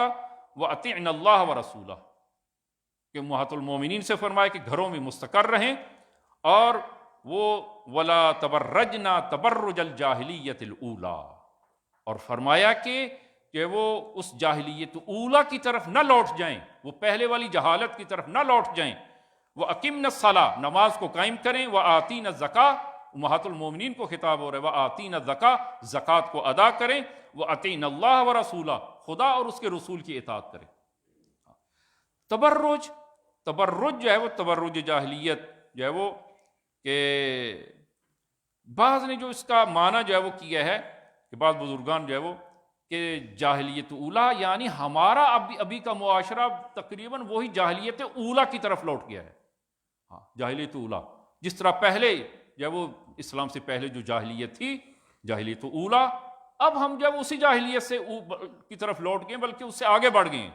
وَأَطِعْنَ اللَّهَ وَرَسُولَهُ، کہ امہات المومنین سے فرمایا کہ گھروں میں مستقر رہیں، اور وہ وَلَا تَبَرَّجْنَ تَبَرُّجَ الْجَاهِلِيَّةِ الْأُولَىٰ، اور فرمایا کہ وہ اس جاہلیت اولا کی طرف نہ لوٹ جائیں، وہ پہلے والی جہالت کی طرف نہ لوٹ جائیں. وَأَقِمْنَ الصَّلَاةَ، نماز کو قائم کریں. وَآتِينَ الزَّكَاةَ، امہات المومنین کو خطاب ہو رہا ہے، وَآتِينَ الزَّكَاةَ، زکوٰۃ کو ادا کریں. وَأَطِعْنَ اللَّهَ وَرَسُولَهُ، خدا اور اس کے رسول کی اطاعت کریں. تبرج جو ہے وہ تبرج جاہلیت جو ہے وہ، کہ بعض نے جو اس کا معنی جو ہے وہ کیا ہے کہ بعض بزرگان جو ہے وہ کہ جاہلیت اولا یعنی ہمارا ابھی کا معاشرہ تقریباً وہی جاہلیت اولا کی طرف لوٹ گیا ہے. ہاں جاہلیت اولا، جس طرح پہلے جو وہ اسلام سے پہلے جو جاہلیت تھی جاہلیت اولا، اب ہم جب اسی جاہلیت سے کی طرف لوٹ گئے، بلکہ اس سے آگے بڑھ گئے ہیں.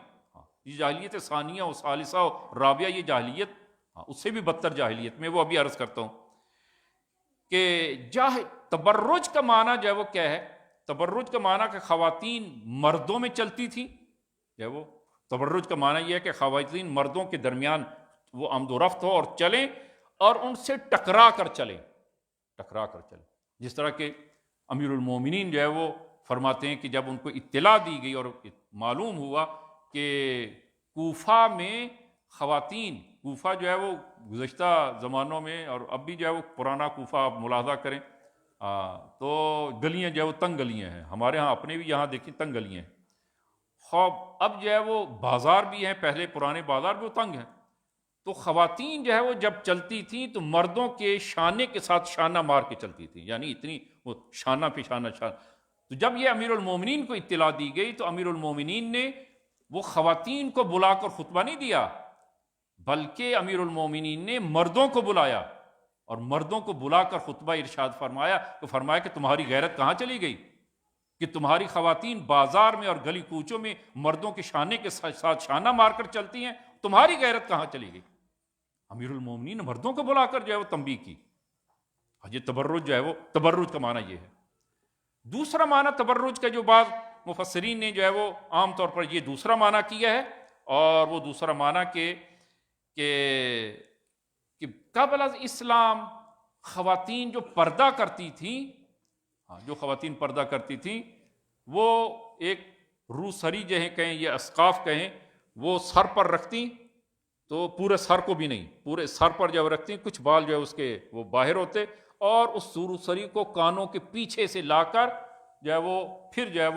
یہ جاہلیت ثانیہ و ثالثہ و رابعہ، یہ جاہلیت اس سے بھی بدتر جاہلیت میں وہ ابھی عرض کرتا ہوں کہ تبرج کا معنی جو ہے وہ کیا ہے. تبرج کا معنی کہ خواتین مردوں میں چلتی تھی، جو ہے وہ تبرج کا معنی یہ ہے کہ خواتین مردوں کے درمیان وہ آمد و رفت ہو اور چلیں، اور ان سے ٹکرا کر چلیں. جس طرح کہ امیر المومنین جو ہے وہ فرماتے ہیں کہ جب ان کو اطلاع دی گئی اور معلوم ہوا کہ کوفہ میں خواتین، کوفہ جو ہے وہ گزشتہ زمانوں میں اور اب بھی جو ہے وہ پرانا کوفہ آپ ملاحظہ کریں تو گلیاں جو ہے وہ تنگ گلیاں ہیں. ہمارے ہاں اپنے بھی یہاں دیکھیں تنگ گلیاں ہیں. خواب اب جو ہے وہ بازار بھی ہیں، پہلے پرانے بازار بھی وہ تنگ ہیں. تو خواتین جو ہے وہ جب چلتی تھیں تو مردوں کے شانے کے ساتھ شانہ مار کے چلتی تھیں، یعنی اتنی وہ شانہ پہ شانہ. تو جب یہ امیر المومنین کو اطلاع دی گئی تو امیر المومنین نے وہ خواتین کو بلا کر خطبہ نہیں دیا، بلکہ امیر المومنین نے مردوں کو بلایا اور مردوں کو بلا کر خطبہ ارشاد فرمایا. تو فرمایا کہ تمہاری غیرت کہاں چلی گئی؟ کہ تمہاری خواتین بازار میں اور گلی کوچوں میں مردوں کے شانے کے ساتھ شانہ مار کر چلتی ہیں، تمہاری غیرت کہاں چلی گئی؟ امیر المومنین نے مردوں کو بلا کر جو ہے وہ تنبیہ کی۔ یہ تبرج جو ہے وہ، تبرج کا معنی یہ ہے۔ دوسرا معنی تبرج کا جو بعض مفسرین نے جو ہے وہ عام طور پر یہ دوسرا معنی کیا ہے، اور وہ دوسرا معنی کہ قبل از اسلام خواتین جو پردہ کرتی تھیں، جو خواتین پردہ کرتی تھیں، وہ ایک روسری جو ہے کہیں یا اسقاف کہیں، وہ سر پر رکھتی، تو پورے سر کو بھی نہیں، پورے سر پر جو رکھتی، کچھ بال جو ہے اس کے وہ باہر ہوتے، اور اس روسری کو کانوں کے پیچھے سے لا کر جو ہے وہ پھر جو ہے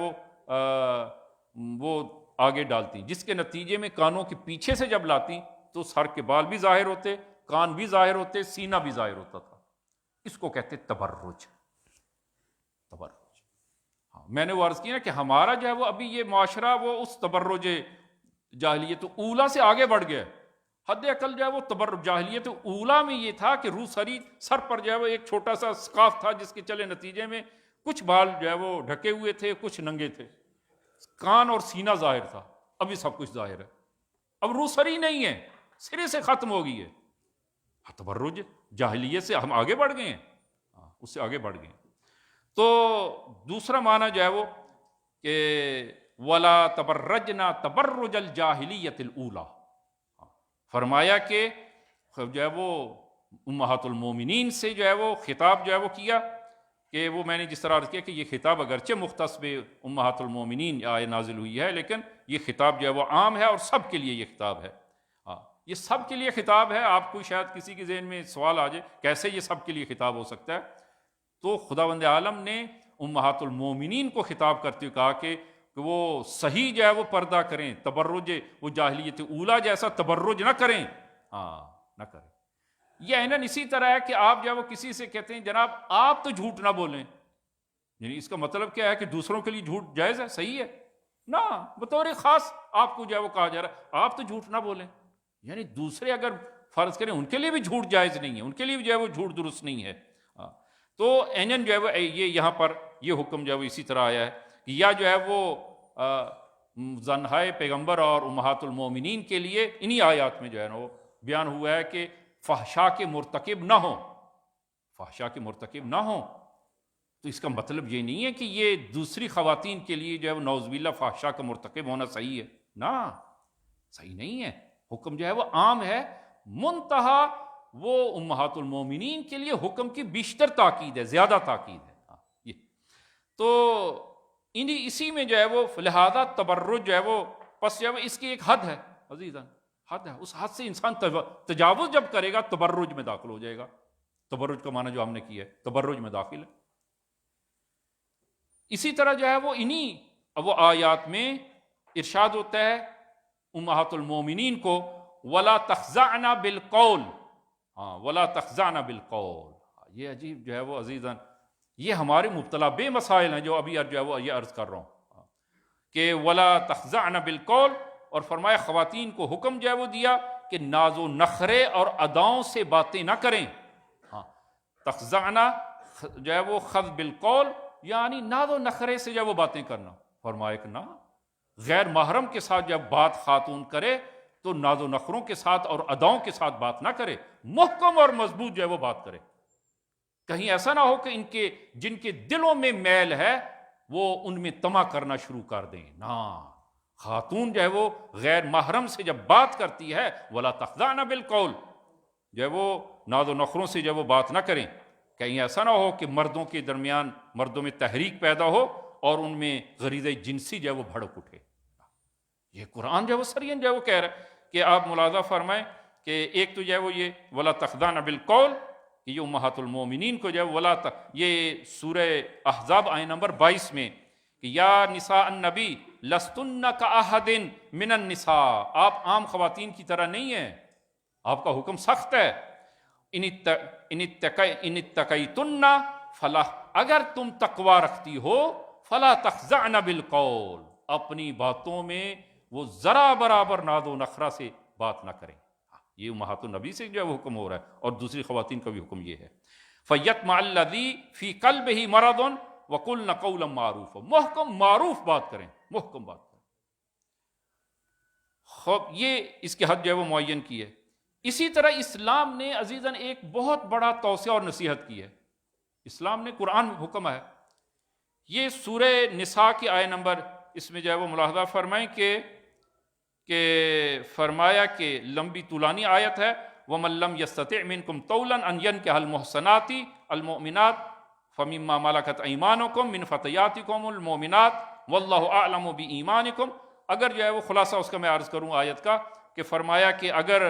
وہ آگے ڈالتی، جس کے نتیجے میں کانوں کے پیچھے سے جب لاتی تو سر کے بال بھی ظاہر ہوتے، کان بھی ظاہر ہوتے، سینہ بھی ظاہر ہوتا تھا۔ اس کو کہتے تبرج۔ تبرج، ہاں میں نے وہ عرض کیا کہ ہمارا جو ہے وہ ابھی یہ معاشرہ وہ اس تبرج جاہلیت اولا سے آگے بڑھ گیا۔ حد اقل جو ہے وہ تبرج جاہلیت اولا میں یہ تھا کہ روسری سر پر جو ہے وہ ایک چھوٹا سا سکارف تھا، جس کے چلے نتیجے میں کچھ بال جو ہے وہ ڈھکے ہوئے تھے، کچھ ننگے تھے، کان اور سینہ ظاہر تھا۔ ابھی سب کچھ ظاہر ہے، اب روسری نہیں ہے، سرے سے ختم ہو گئی ہے۔ تبرج جاہلیت سے ہم آگے بڑھ گئے ہیں، اس سے آگے بڑھ گئے ہیں۔ تو دوسرا معنی جو ہے وہ کہ وَلَا تَبَرَّجْنَا تَبَرُّجَ الْجَاهِلِيَّةِ الْأُولَى، فرمایا کہ جو ہے وہ امہات المومنین سے جو ہے وہ خطاب جو ہے وہ کیا، کہ وہ میں نے جس طرح عرض کیا کہ یہ خطاب اگرچہ مختص بے امہات المومنین آئے نازل ہوئی ہے، لیکن یہ خطاب جو ہے وہ عام ہے اور سب کے لیے یہ خطاب ہے۔ یہ سب کے لیے خطاب ہے۔ آپ کو شاید کسی کے ذہن میں سوال آ جائے کیسے یہ سب کے لیے خطاب ہو سکتا ہے؟ تو خداوند عالم نے امہات المومنین کو خطاب کرتے ہوئے کہا کہ وہ صحیح جو ہے وہ پردہ کریں، تبرج وہ جاہلیت اولا جیسا تبرج نہ کریں، نہ کریں۔ یہ عیناً اسی طرح ہے کہ آپ جو ہے وہ کسی سے کہتے ہیں جناب آپ تو جھوٹ نہ بولیں، یعنی اس کا مطلب کیا ہے کہ دوسروں کے لیے جھوٹ جائز ہے، صحیح ہے نہ، بطور خاص آپ کو جو ہے وہ کہا جا رہا ہے آپ تو جھوٹ نہ بولیں، یعنی دوسرے اگر فرض کریں ان کے لیے بھی جھوٹ جائز نہیں ہے، ان کے لیے بھی جو ہے وہ جھوٹ درست نہیں ہے۔ تو اینن جو ہے وہ یہ یہاں پر یہ حکم جو ہے وہ اسی طرح آیا ہے کہ یا جو ہے وہ زنہائے پیغمبر اور امہات المومنین کے لیے انہی آیات میں جو ہے نا وہ بیان ہوا ہے کہ فحشا کے مرتکب نہ ہوں، فحشا کے مرتکب نہ ہوں۔ تو اس کا مطلب یہ نہیں ہے کہ یہ دوسری خواتین کے لیے جو ہے وہ نعوذ باللہ فحشا کا مرتکب ہونا صحیح ہے، نہ، صحیح نہیں ہے۔ حکم جو ہے وہ عام ہے، منتہا وہ امہات المومنین کے لیے حکم کی بیشتر تاکید ہے، زیادہ تاکید ہے۔ یہ تو اسی میں جو ہے وہ لہذا تبرج جو ہے وہ پس جو ہے وہ اس کی ایک حد ہے عزیزان، حد ہے، اس حد سے انسان تجاوز جب کرے گا تبرج میں داخل ہو جائے گا۔ تبرج کا معنی جو ہم نے کیا ہے تبرج میں داخل ہے۔ اسی طرح جو ہے وہ انہی وہ آیات میں ارشاد ہوتا ہے امہات المومنین کو وَلَا تَخْزَعْنَا بِالْقَوْلِ، وَلَا تَخْزَعْنَا بِالْقَوْلِ۔ یہ عجیب جو ہے وہ عزیزان، یہ ہمارے مبتلا بے مسائل ہیں جو ابھی جو ہے وہ یہ عرض کر رہا ہوں کہ وَلَا تَخْزَعْنَا بِالْقَوْلِ، اور فرمایا خواتین کو حکم جو ہے وہ دیا کہ ناز و نخرے اور اداؤں سے باتیں نہ کریں۔ تخزعنا جو ہے وہ خذ بالقول، یعنی ناز و نخرے سے جو ہے وہ باتیں کرنا۔ فرمایا کہ نہ، غیر محرم کے ساتھ جب بات خاتون کرے تو ناز و نخروں کے ساتھ اور اداؤں کے ساتھ بات نہ کرے، محکم اور مضبوط جو ہے وہ بات کرے۔ کہیں ایسا نہ ہو کہ جن کے دلوں میں میل ہے وہ ان میں طمع کرنا شروع کر دیں، نہ، خاتون جو ہے وہ غیر محرم سے جب بات کرتی ہے وَلَا تَخْضَعْنَ بِالْقَوْلِ، جو ہے وہ ناز و نخروں سے جو ہے وہ بات نہ کریں۔ کہیں ایسا نہ ہو کہ مردوں کے درمیان مردوں میں تحریک پیدا ہو اور ان میں غریزہ جنسی جو ہے وہ بھڑک اٹھے۔ یہ قرآن جو ہے وہ سرین جو ہے وہ کہہ رہا ہے کہ آپ ملاحظہ فرمائیں کہ ایک تو جو ہے وہ یہ وَلَا تَخْضَعْنَ بِالْقَوْلِ، کہ یہ امہات المومنین کو جو ہے یہ سورہ احزاب آیت نمبر 22 میں کہ یا نساء النبی لستن کاحد من النساء، آپ عام خواتین کی طرح نہیں ہیں، آپ کا حکم سخت ہے۔ ان اتقیتن فلا، اگر تم تقوی رکھتی ہو فلا تخضعن بالقول، اپنی باتوں میں وہ ذرا برابر ناز و نخرہ سے بات نہ کریں۔ یہ امہات النبی سے جو ہے وہ حکم ہو رہا ہے، اور دوسری خواتین کا بھی حکم یہ ہے۔ فَيَطْمَعَ الَّذِي فِي قَلْبِهِ مَرَضٌ، وَقُلْنَ قَوْلًا مَعْرُوفًا، محکم معروف بات کریں، محکم بات کریں. خوب یہ اس کی حد جو ہے وہ معین کی ہے. اسی طرح اسلام نے عزیزاً ایک بہت بڑا توسیع اور نصیحت کی ہے. اسلام نے قرآن میں حکم ہے، یہ سورہ نساء کی آیت نمبر، اس میں جو ہے وہ ملاحظہ فرمائیں کہ فرمایا کہ لمبی طولانی آیت ہے، وَمَن لَّمْ يَسْتَطِعْ مِنكُمْ طَوْلًا أَن يَنكِحَ الْمُحْصَنَاتِ الْمُؤْمِنَاتِ فَمِمَّا مَلَكَتْ أَيْمَانُكُم مِّن فَتَيَاتِكُمُ الْمُؤْمِنَاتِ وَاللَّهُ أَعْلَمُ بِإِيمَانِكُم. اگر جو ہے وہ خلاصہ اس کا میں عرض کروں آیت کا، کہ فرمایا کہ اگر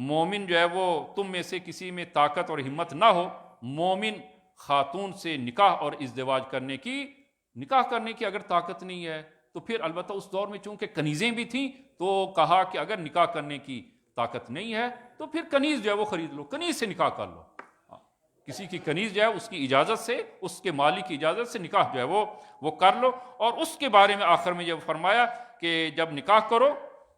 مومن جو ہے وہ تم میں سے کسی میں طاقت اور ہمت نہ ہو مومن خاتون سے نکاح اور ازدواج کرنے کی اگر طاقت نہیں ہے، تو پھر البتہ اس دور میں چونکہ کنیزیں بھی تھیں تو کہا کہ اگر نکاح کرنے کی طاقت نہیں ہے تو پھر کنیز جو ہے وہ خرید لو، کنیز سے نکاح کر لو. کسی کی کنیز جو ہے اس کی اجازت سے، اس کے مالک کی اجازت سے نکاح جو ہے وہ کر لو. اور اس کے بارے میں آخر میں جب فرمایا کہ جب نکاح کرو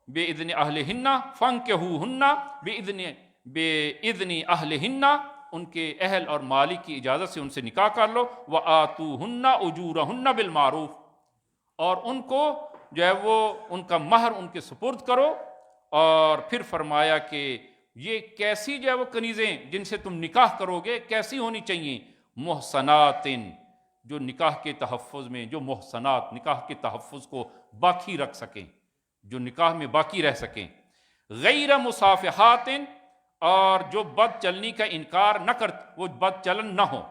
بِإِذْنِ أَهْلِهِنَّ فَانكِحُوهُنَّ بِإِذْنِ أَهْلِهِنَّ، ان کے اہل اور مالک کی اجازت سے ان سے نکاح کر لو. وَآتُوهُنَّ أُجُورَهُنَّ بِالْمَعْرُوفِ، اور ان کو جو ہے وہ ان کا مہر ان کے سپرد کرو. اور پھر فرمایا کہ یہ کیسی جو ہے وہ کنیزیں جن سے تم نکاح کرو گے کیسی ہونی چاہیے؟ محسنات، جو نکاح کے تحفظ میں، جو محسنات نکاح کے تحفظ کو باقی رکھ سکیں، جو نکاح میں باقی رہ سکیں. غیر مصافحات، اور جو بد چلنی کا انکار نہ کر، وہ بد چلن نہ ہو.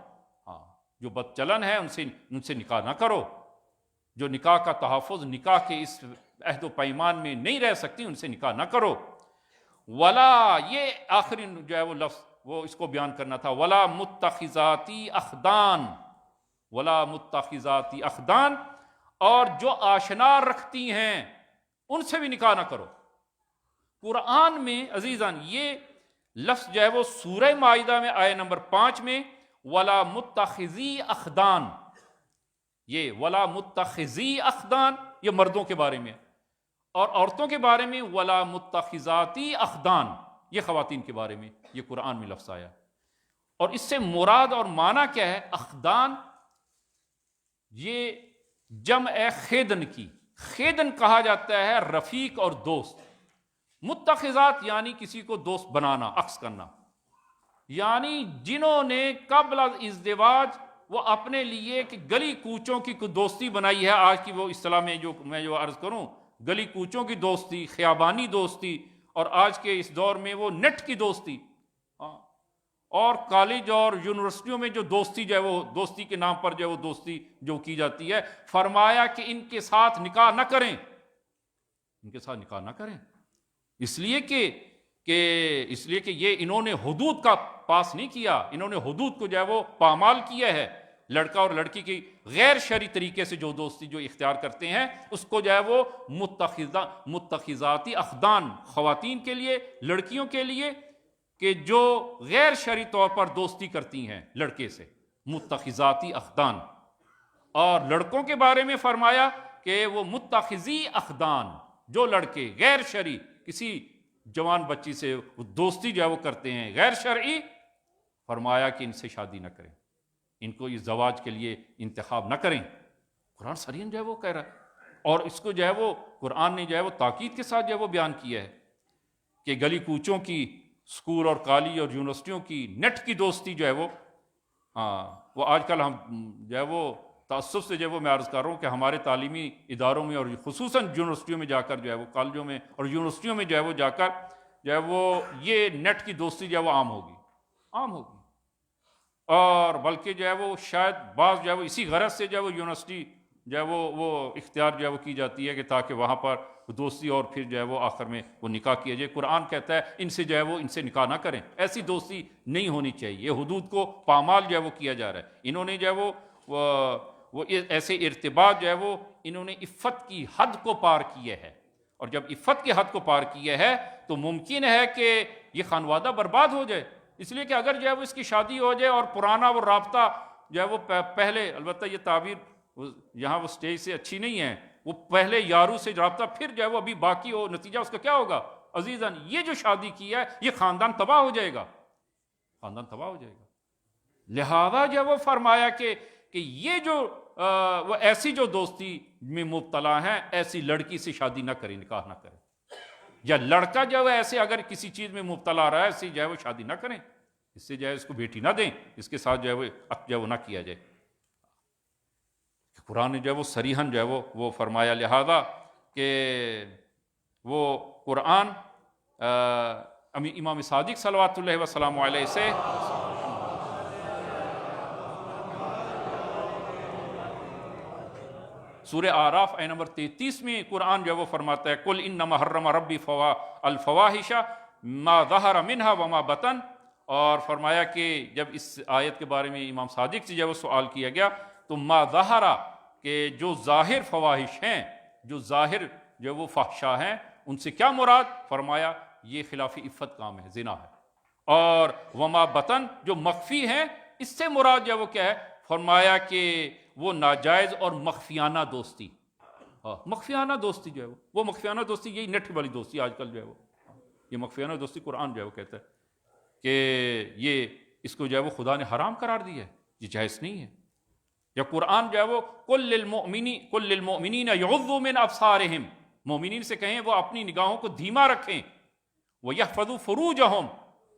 ہاں، جو بد چلن ہے ان سے نکاح نہ کرو. جو نکاح کا تحفظ، نکاح کے اس عہد و پیمان میں نہیں رہ سکتی، ان سے نکاح نہ کرو. ولا، یہ آخری جو ہے وہ لفظ وہ اس کو بیان کرنا تھا، ولا متخذاتی اخدان، ولا متخذاتی اخدان، اور جو آشنا رکھتی ہیں ان سے بھی نکاح نہ کرو. قرآن میں عزیزان یہ لفظ جو ہے وہ سورہ مائدہ میں آیت نمبر 5 میں ولا متخذی اخدان، یہ ولا متخذی اخدان یہ مردوں کے بارے میں، اور عورتوں کے بارے میں ولا متخذاتی اخدان یہ خواتین کے بارے میں یہ قرآن میں لفظ آیا. اور اس سے مراد اور معنی کیا ہے؟ اخدان یہ جمع خیدن کی، خیدن کہا جاتا ہے رفیق اور دوست. متخذات یعنی کسی کو دوست بنانا، عکس کرنا، یعنی جنہوں نے قبل از ازدواج وہ اپنے لیے کہ گلی کوچوں کی دوستی بنائی ہے. آج کی وہ اصطلاح میں جو عرض کروں، گلی کوچوں کی دوستی، خیابانی دوستی، اور آج کے اس دور میں وہ نیٹ کی دوستی، اور کالج اور یونیورسٹیوں میں جو دوستی جو ہے وہ دوستی کے نام پر جو ہے وہ دوستی جو کی جاتی ہے. فرمایا کہ ان کے ساتھ نکاح نہ کریں، ان کے ساتھ نکاح نہ کریں، اس لیے کہ یہ انہوں نے حدود کا پاس نہیں کیا، انہوں نے حدود کو جو ہے وہ پامال کیا ہے. لڑکا اور لڑکی کی غیر شرعی طریقے سے جو دوستی جو اختیار کرتے ہیں اس کو جو ہے وہ متخذاتی اخدان، خواتین کے لیے، لڑکیوں کے لیے کہ جو غیر شرعی طور پر دوستی کرتی ہیں لڑکے سے، متخذاتی اخدان. اور لڑکوں کے بارے میں فرمایا کہ وہ متخذی اخدان، جو لڑکے غیر شرعی کسی جوان بچی سے دوستی جو ہے وہ کرتے ہیں غیر شرعی، فرمایا کہ ان سے شادی نہ کریں، ان کو اس زواج کے لیے انتخاب نہ کریں. قرآن صریحاً جو ہے وہ کہہ رہا ہے. اور اس کو جو ہے وہ قرآن نے جو ہے وہ تاکید کے ساتھ جو ہے وہ بیان کیا ہے کہ گلی کوچوں کی، اسکول اور کالج اور یونیورسٹیوں کی نیٹ کی دوستی جو ہے وہ آج کل ہم جو ہے وہ تعصب سے جو ہے وہ میں عرض کر رہا ہوں کہ ہمارے تعلیمی اداروں میں اور خصوصاً یونیورسٹیوں میں جا کر جو ہے وہ، کالجوں میں اور یونیورسٹیوں میں جو ہے وہ جا کر جو ہے وہ یہ نیٹ کی دوستی جو ہے وہ عام ہوگی. اور بلکہ جو ہے وہ شاید بعض جو ہے وہ اسی غرض سے جو ہے وہ یونیورسٹی جو ہے وہ اختیار جو ہے وہ کی جاتی ہے کہ تاکہ وہاں پر دوستی اور پھر جو ہے وہ آخر میں وہ نکاح کیا جائے. قرآن کہتا ہے ان سے جو ہے وہ ان سے نکاح نہ کریں، ایسی دوستی نہیں ہونی چاہیے. یہ حدود کو پامال جو ہے وہ کیا جا رہا ہے. انہوں نے جو ہے وہ ایسے ارتباط جو ہے وہ انہوں نے عفت کی حد کو پار کیا ہے. اور جب عفت کی حد کو پار کیا ہے تو ممکن ہے کہ یہ خانوادہ برباد ہو جائے. اس لیے کہ اگر جو ہے وہ اس کی شادی ہو جائے اور پرانا وہ رابطہ جو ہے وہ پہلے، البتہ یہ تعبیر یہاں وہ سٹیج سے اچھی نہیں ہے، وہ پہلے یارو سے رابطہ پھر جو ہے وہ ابھی باقی ہو، نتیجہ اس کا کیا ہوگا عزیزاً؟ یہ جو شادی کی ہے یہ خاندان تباہ ہو جائے گا، خاندان تباہ ہو جائے گا. لہذا جو ہے وہ فرمایا کہ یہ جو وہ ایسی جو دوستی میں مبتلا ہیں ایسی لڑکی سے شادی نہ کریں، نکاح نہ کریں، یا لڑکا جو ہے ایسے اگر کسی چیز میں مبتلا رہا ہے ایسی جو ہے وہ شادی نہ کریں، اس سے جو ہے اس کو بیٹی نہ دیں، اس کے ساتھ جو ہے وہ نہ کیا جائے۔ قرآن نے جو ہے وہ صریحاً جو ہے وہ فرمایا، لہذا کہ وہ قرآن امام صادق صلوات اللہ وسلام علیہ سے سورہ اعراف آیت نمبر 33 میں قرآن جو ہے وہ فرماتا ہے، قل انما حرم ربی الفواحش ما ظہر منہا وما بطن، اور فرمایا کہ جب اس آیت کے بارے میں امام صادق سے جو ہے وہ سوال کیا گیا تو ما ظہر، کہ جو ظاہر فواحش ہیں، جو ظاہر جو وہ فحشا ہیں، ان سے کیا مراد؟ فرمایا یہ خلاف عفت کام ہے، زنا ہے، اور وما بطن جو مخفی ہیں اس سے مراد جو وہ کیا ہے؟ فرمایا کہ وہ ناجائز اور مخفیانہ دوستی، مخفیانہ دوستی جو ہے وہ مخفیانہ دوستی یہی نٹھ والی دوستی آج کل جو ہے وہ یہ مخفیانہ دوستی قرآن جو ہے وہ کہتا ہے کہ یہ اس کو جو ہے وہ خدا نے حرام قرار دیا ہے، یہ جائز نہیں ہے۔ یا قرآن جو ہے وہ قل للمؤمنین یغضوا من ابصارہم، مومنین سے کہیں وہ اپنی نگاہوں کو دھیما رکھیں، وَيَحْفَظُوا فُرُوجَهُمْ،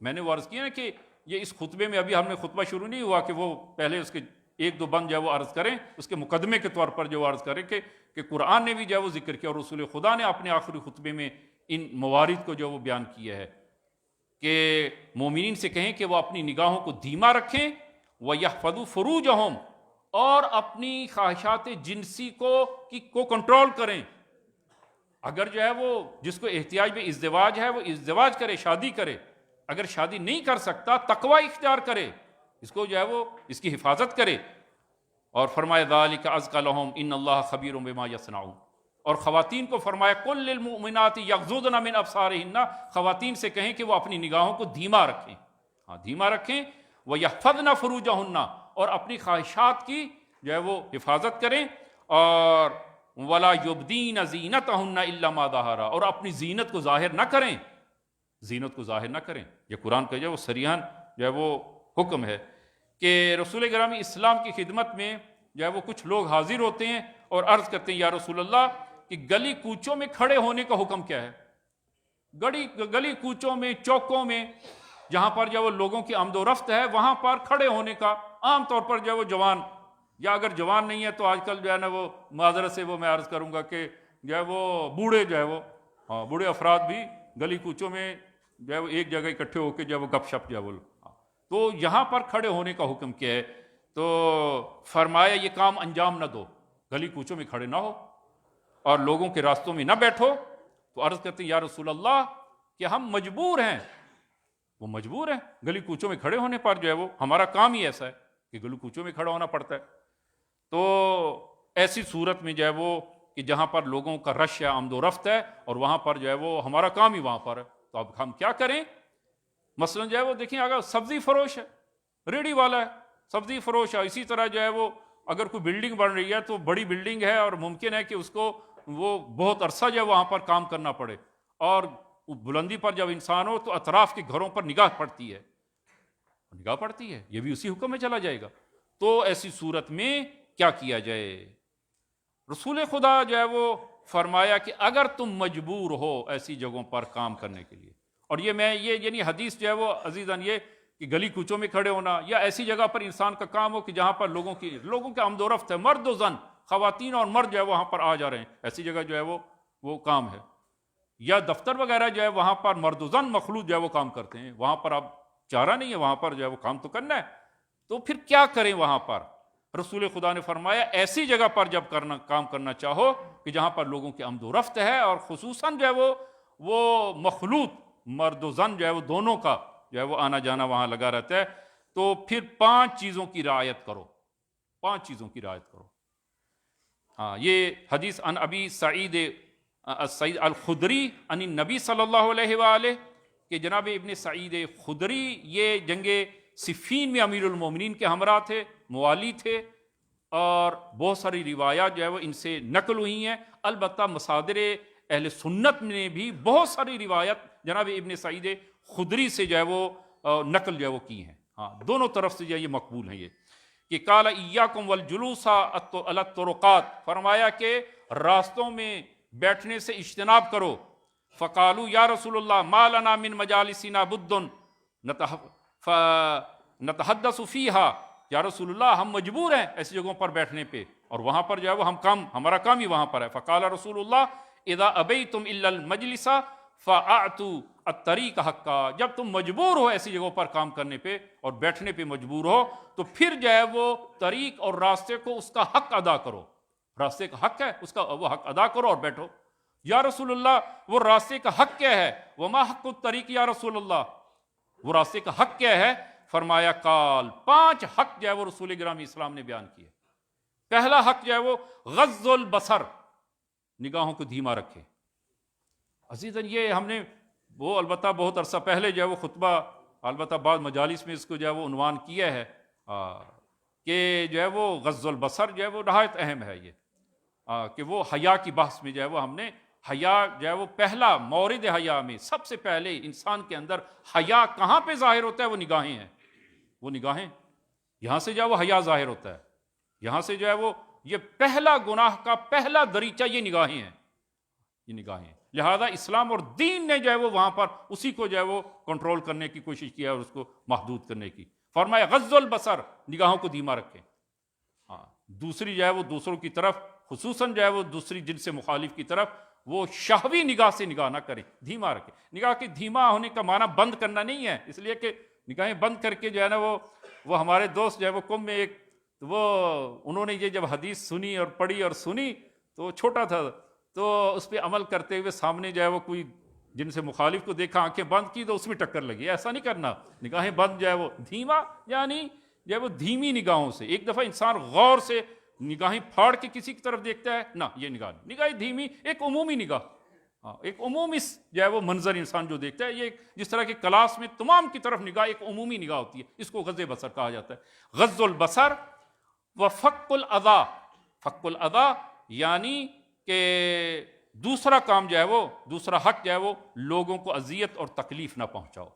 میں نے وہ عرض کیا نا کہ یہ اس خطبے میں ابھی ہم نے خطبہ شروع نہیں ہوا کہ وہ پہلے اس کے ایک دو بند جو ہے وہ عرض کریں، اس کے مقدمے کے طور پر جو عرض کریں کہ قرآن نے بھی جو ہے وہ ذکر کیا اور رسول خدا نے اپنے آخری خطبے میں ان موارد کو جو وہ بیان کیا ہے کہ مومنین سے کہیں کہ وہ اپنی نگاہوں کو دھیما رکھیں، وَيَحْفَظُوا فُرُوجَهُمْ، اور اپنی خواہشات جنسی کو کنٹرول کریں۔ اگر جو ہے وہ جس کو احتیاج میں ازدواج ہے وہ ازدواج کرے، شادی کرے، اگر شادی نہیں کر سکتا تقوی اختیار کرے، اس کو جو ہے وہ اس کی حفاظت کرے، اور فرمایا ذالک ازکی لہم ان اللہ خبیر بما یصنعون، اور خواتین کو فرمایا قل للمؤمنات یغضضن من ابصارہن، خواتین سے کہیں کہ وہ اپنی نگاہوں کو دھیما رکھیں، دھیما رکھیں، ویحفظن فروجہن، اور اپنی خواہشات کی جو ہے وہ حفاظت کریں، اور ولا یبدین زینتہن الا ما ظہر، اور اپنی زینت کو ظاہر نہ کریں، زینت کو ظاہر نہ کریں۔ یہ قرآن کا جو ہے وہ صریحاً جو ہے وہ حکم ہے کہ رسول گرامی اسلام کی خدمت میں جو ہے وہ کچھ لوگ حاضر ہوتے ہیں اور عرض کرتے ہیں یا رسول اللہ کہ گلی کوچوں میں کھڑے ہونے کا حکم کیا ہے؟ گلی کوچوں میں، چوکوں میں، جہاں پر جو وہ لوگوں کی آمد و رفت ہے وہاں پر کھڑے ہونے کا، عام طور پر جو وہ جوان، یا اگر جوان نہیں ہے تو آج کل جو ہے نا وہ معذرت سے وہ میں عرض کروں گا کہ جو ہے وہ بوڑھے جو ہے وہ بوڑھے افراد بھی گلی کوچوں میں جو ہے وہ ایک جگہ اکٹھے ہو کے جو ہے وہ گپ شپ جو ہے وہ، تو یہاں پر کھڑے ہونے کا حکم کیا ہے؟ تو فرمایا یہ کام انجام نہ دو، گلی کوچوں میں کھڑے نہ ہو اور لوگوں کے راستوں میں نہ بیٹھو۔ تو عرض کرتے ہیں یا رسول اللہ کہ ہم مجبور ہیں، وہ مجبور ہیں گلی کوچوں میں کھڑے ہونے پر، جو ہے وہ ہمارا کام ہی ایسا ہے کہ گلی کوچوں میں کھڑا ہونا پڑتا ہے۔ تو ایسی صورت میں جو ہے وہ کہ جہاں پر لوگوں کا رش ہے، آمد و رفت ہے، اور وہاں پر جو ہے وہ ہمارا کام ہی وہاں پر ہے، تو اب ہم کیا کریں؟ مثلا جو ہے وہ دیکھیں اگر سبزی فروش ہے، ریڑھی والا ہے، سبزی فروش ہے، اسی طرح جو ہے وہ اگر کوئی بلڈنگ بن رہی ہے تو بڑی بلڈنگ ہے اور ممکن ہے کہ اس کو وہ بہت عرصہ جو ہے وہاں پر کام کرنا پڑے، اور بلندی پر جب انسان ہو تو اطراف کے گھروں پر نگاہ پڑتی ہے، یہ بھی اسی حکم میں چلا جائے گا۔ تو ایسی صورت میں کیا کیا جائے؟ رسول خدا جو ہے وہ فرمایا کہ اگر تم مجبور ہو ایسی جگہوں پر کام کرنے کے لیے، اور یہ یعنی حدیث جو ہے وہ عزیزان یہ کہ گلی کوچوں میں کھڑے ہونا یا ایسی جگہ پر انسان کا کام ہو کہ جہاں پر لوگوں کے آمد و رفت ہے، مرد و زن، خواتین اور مرد جو ہے وہاں پر آ جا رہے ہیں، ایسی جگہ جو ہے وہ کام ہے، یا دفتر وغیرہ جو ہے وہاں پر مرد و زن مخلوط جو ہے وہ کام کرتے ہیں، وہاں پر اب چارہ نہیں ہے، وہاں پر جو ہے وہ کام تو کرنا ہے، تو پھر کیا کریں وہاں پر؟ رسول خدا نے فرمایا ایسی جگہ پر جب کام کرنا چاہو کہ جہاں پر لوگوں کی آمد و رفت ہے، اور خصوصاً جو ہے وہ مخلوط مرد و زن جو ہے وہ دونوں کا جو ہے وہ آنا جانا وہاں لگا رہتا ہے، تو پھر 5 چیزوں کی رعایت کرو، 5 چیزوں کی رعایت کرو۔ یہ حدیث عن ابی سعید الخدری عن النبی صلی اللہ علیہ وآلہ کہ جناب ابن سعید خدری یہ جنگ صفین میں امیر المومنین کے ہمراہ تھے، موالی تھے، اور بہت ساری روایات جو ہے وہ ان سے نقل ہوئی ہیں، البتہ مصادر اہل سنت نے بھی بہت ساری روایت جناب ابن سعید خدری سے جو ہے وہ نقل جو ہے وہ کی ہیں، دونوں طرف سے جو ہے یہ مقبول ہیں، یہ کہ قال ایاکم والجلوس علی الطرقات، فرمایا کہ راستوں میں بیٹھنے سے اجتناب کرو. فقالوا یا رسول اللہ ما لنا من مجالسنا بد نتحدث فیہا، یا رسول اللہ ہم مجبور ہیں ایسی جگہوں پر بیٹھنے پہ، اور وہاں پر جو ہے وہ ہمارا کام ہی وہاں پر ہے. فقال رسول اللہ اذا ابیتم الا المجلس فاعطوا الطریق حقا، جب تم مجبور ہو ایسی جگہوں پر کام کرنے پہ اور بیٹھنے پہ مجبور ہو تو پھر جو ہے وہ طریق اور راستے کو اس کا حق ادا کرو. راستے کا حق ہے اس کا وہ حق ادا کرو اور بیٹھو. یا رسول اللہ وہ راستے کا حق کیا ہے؟ وما حق الطریق یا رسول اللہ، وہ راستے کا حق کیا ہے؟ فرمایا قال، 5 حق جو ہے وہ رسول گرامی اسلام نے بیان کیے. پہلا حق جو ہے وہ غض البصر، نگاہوں کو دھیما رکھے. عزیزاً یہ ہم نے وہ البتہ بہت عرصہ پہلے جو ہے وہ خطبہ، البتہ بعض مجالس میں اس کو جو ہے وہ عنوان کیا ہے کہ جو ہے وہ غض البصر جو ہے وہ نہایت اہم ہے. یہ کہ وہ حیا کی بحث میں جو ہے وہ ہم نے حیا جو ہے وہ پہلا مورد حیا میں سب سے پہلے انسان کے اندر حیا کہاں پہ ظاہر ہوتا ہے؟ وہ نگاہیں ہیں. وہ نگاہیں، یہاں سے جو ہے وہ حیا ظاہر ہوتا ہے. یہاں سے جو ہے وہ یہ پہلا گناہ کا پہلا دریچہ یہ نگاہیں ہیں. یہ نگاہیں، لہذا اسلام اور دین نے جو ہے وہ وہاں پر اسی کو جو ہے وہ کنٹرول کرنے کی کوشش کیا اور اس کو محدود کرنے کی. فرمایا غض البصر، نگاہوں کو دھیما رکھیں. دوسری جو ہے وہ دوسروں کی طرف، خصوصاً جو ہے وہ دوسری جن سے مخالف کی طرف وہ شہوی نگاہ سے نگاہ نہ کریں، دھیما رکھیں. نگاہ کے دھیما ہونے کا معنی بند کرنا نہیں ہے، اس لیے کہ نگاہیں بند کر کے جو ہے نا وہ ہمارے دوست جو ہے وہ قم میں ایک انہوں نے یہ جب حدیث سنی اور پڑھی اور سنی تو چھوٹا تھا، تو اس پہ عمل کرتے ہوئے سامنے جو ہے وہ کوئی جن سے مخالف کو دیکھا، آنکھیں بند کی تو اس میں ٹکر لگی. ایسا نہیں کرنا. نگاہیں بند جو ہے وہ دھیما، یعنی جو ہے وہ دھیمی نگاہوں سے. ایک دفعہ انسان غور سے نگاہیں پھاڑ کے کسی کی طرف دیکھتا ہے نہ، یہ نگاہ دھیمی، ایک عمومی نگاہ، ایک عمومی جو ہے وہ منظر انسان جو دیکھتا ہے، یہ جس طرح کہ کلاس میں تمام کی طرف نگاہ ایک عمومی نگاہ ہوتی ہے، اس کو غض بصر کہا جاتا ہے. غض البصر و فک الاذی. فک الاذی یعنی کہ دوسرا کام جو ہے وہ، دوسرا حق جو ہے وہ لوگوں کو اذیت اور تکلیف نہ پہنچاؤ.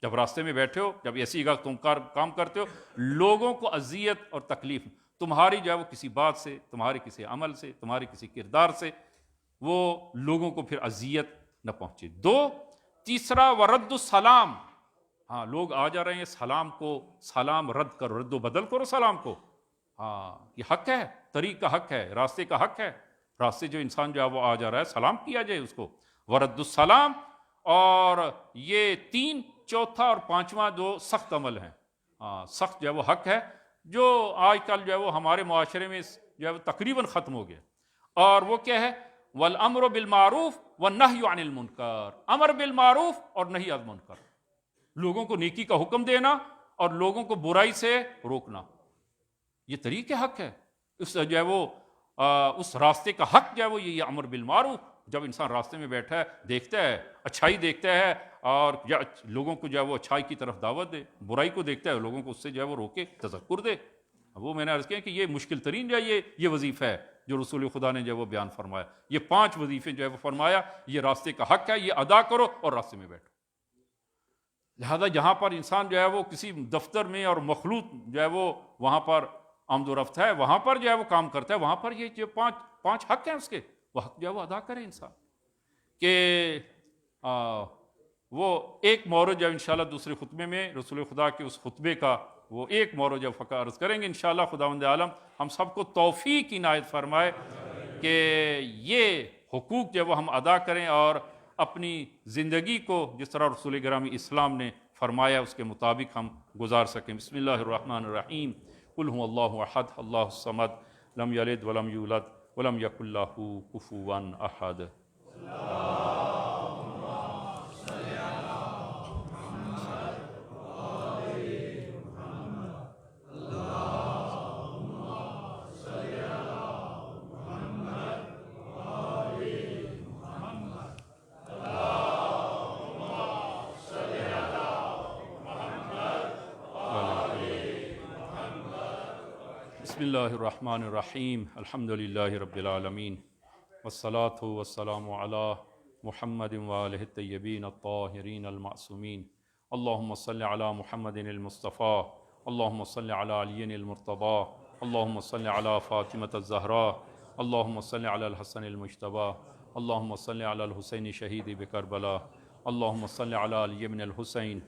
جب راستے میں بیٹھے ہو، جب ایسی جگہ تم کام کرتے ہو، لوگوں کو اذیت اور تکلیف، تمہاری جو ہے وہ کسی بات سے، تمہارے کسی عمل سے، تمہارے کسی کردار سے وہ لوگوں کو پھر اذیت نہ پہنچے. 2، تیسرا ورد السلام. لوگ آ جا رہے ہیں، سلام کو سلام رد کرو، رد و بدل کرو سلام کو. یہ حق ہے، طریق کا حق ہے، راستے کا حق ہے. راستے جو انسان جو ہے وہ آ جا رہا ہے، سلام کیا جائے اس کو، ورد السلام. اور یہ 3، چوتھا اور 5واں جو سخت عمل ہیں، سخت جو ہے وہ حق ہے، جو آج کل جو ہے وہ ہمارے معاشرے میں جو ہے وہ تقریباً ختم ہو گیا. اور وہ کیا ہے؟ والامر بالمعروف والنہی عن المنکر. امر بالمعروف اور نہی عن المنکر، لوگوں کو نیکی کا حکم دینا اور لوگوں کو برائی سے روکنا. یہ طریق حق ہے. اس جو ہے وہ اس راستے کا حق جو ہے وہ یہ امر بالمعروف. جب انسان راستے میں بیٹھا ہے، دیکھتا ہے اچھائی دیکھتا ہے اور لوگوں کو جو ہے وہ اچھائی کی طرف دعوت دے، برائی کو دیکھتا ہے لوگوں کو اس سے جو ہے وہ روکے، تذکر دے. وہ میں نے عرض کیا کہ یہ مشکل ترین جو ہے یہ وظیفہ ہے جو رسول خدا نے جو ہے وہ بیان فرمایا. یہ 5 وظیفے جو ہے وہ فرمایا، یہ راستے کا حق ہے، یہ ادا کرو اور راستے میں بیٹھو. لہذا جہاں پر انسان جو ہے وہ کسی دفتر میں اور مخلوط جو ہے وہ وہاں پر آمد و رفت ہے، وہاں پر جو ہے وہ کام کرتا ہے، وہاں پر یہ جو 5 حق ہیں اس کے، وہ حق جو ہے وہ ادا کرے انسان. کہ وہ ایک مورد جو انشاءاللہ دوسرے خطبے میں رسول خدا کے اس خطبے کا وہ ایک مورد جب فقہ عرض کریں گے انشاءاللہ. خداوند عالم ہم سب کو توفیق عنایت فرمائے کہ یہ حقوق جو وہ ہم ادا کریں اور اپنی زندگی کو جس طرح رسول گرامی اسلام نے فرمایا اس کے مطابق ہم گزار سکیں. بسم اللہ الرحمن الرحیم. قل هو اللہ احد اللہ الصمد لم یلد ولم یولد ولم یکن لہ کفوا احد. بسم اللہ الرحمن الرحیم. الحمد للہ رب العالمین والصلاة والسلام علی محمد وآلہ الطیبین الطاہرین المعصومین. اللہم صل علی محمد المصطفیٰ اللہم صلی علی علی المرتضی، اللہم صلی علی فاطمۃ الزہراء، اللہم صلی علی الحسن المجتبی، اللہم صلی علی الحسین شہید بکربلا، اللہم صلی علی علی بن الحسین،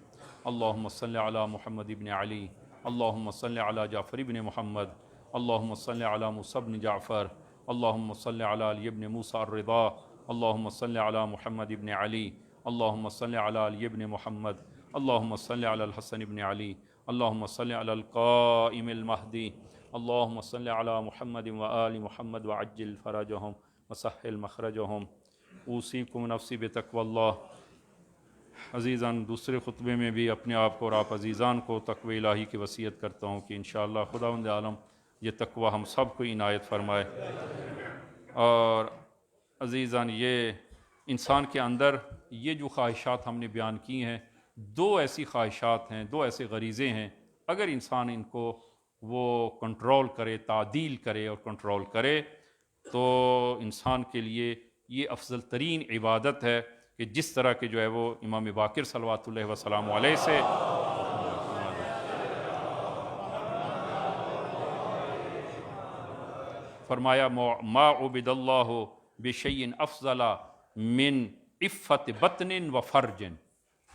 اللہم صلی علی محمد بن علی، اللہم صلی علی جعفر بن محمد، اللہم صلی علی موسیٰ بن جعفر، اللہم صلی علی علی بن موسیٰ الرضا، اللہم صلی علی محمد بن علی، اللہم صلی علی علی بن محمد، اللہم صلی علی الحسن بن علی، اللہم صلی علی القائم المہدی، اللہم صلی علی محمد وآل محمد وعجل فرجہم وسہل مخرجہم۔ اوصیکم نفسی بتقوی اللہ۔ عزیزان، دوسرے خطبے میں بھی اپنے آپ کو اور آپ عزیزان کو تقوی الہی کی وصیت کرتا ہوں کہ انشاءاللہ خداوند عالم یہ تقوی ہم سب کو عنایت فرمائے۔ اور عزیزان، یہ انسان کے اندر یہ جو خواہشات ہم نے بیان کی ہیں، دو ایسی خواہشات ہیں، دو ایسے غریزے ہیں، اگر انسان ان کو وہ کنٹرول کرے، تعدیل کرے اور کنٹرول کرے تو انسان کے لیے یہ افضل ترین عبادت ہے کہ جس طرح کے جو ہے وہ امام باقر صلوات اللہ وسلام علیہ سے فرمایا ما عبد اللہ بشیء افضل من عفت بطن و فرج،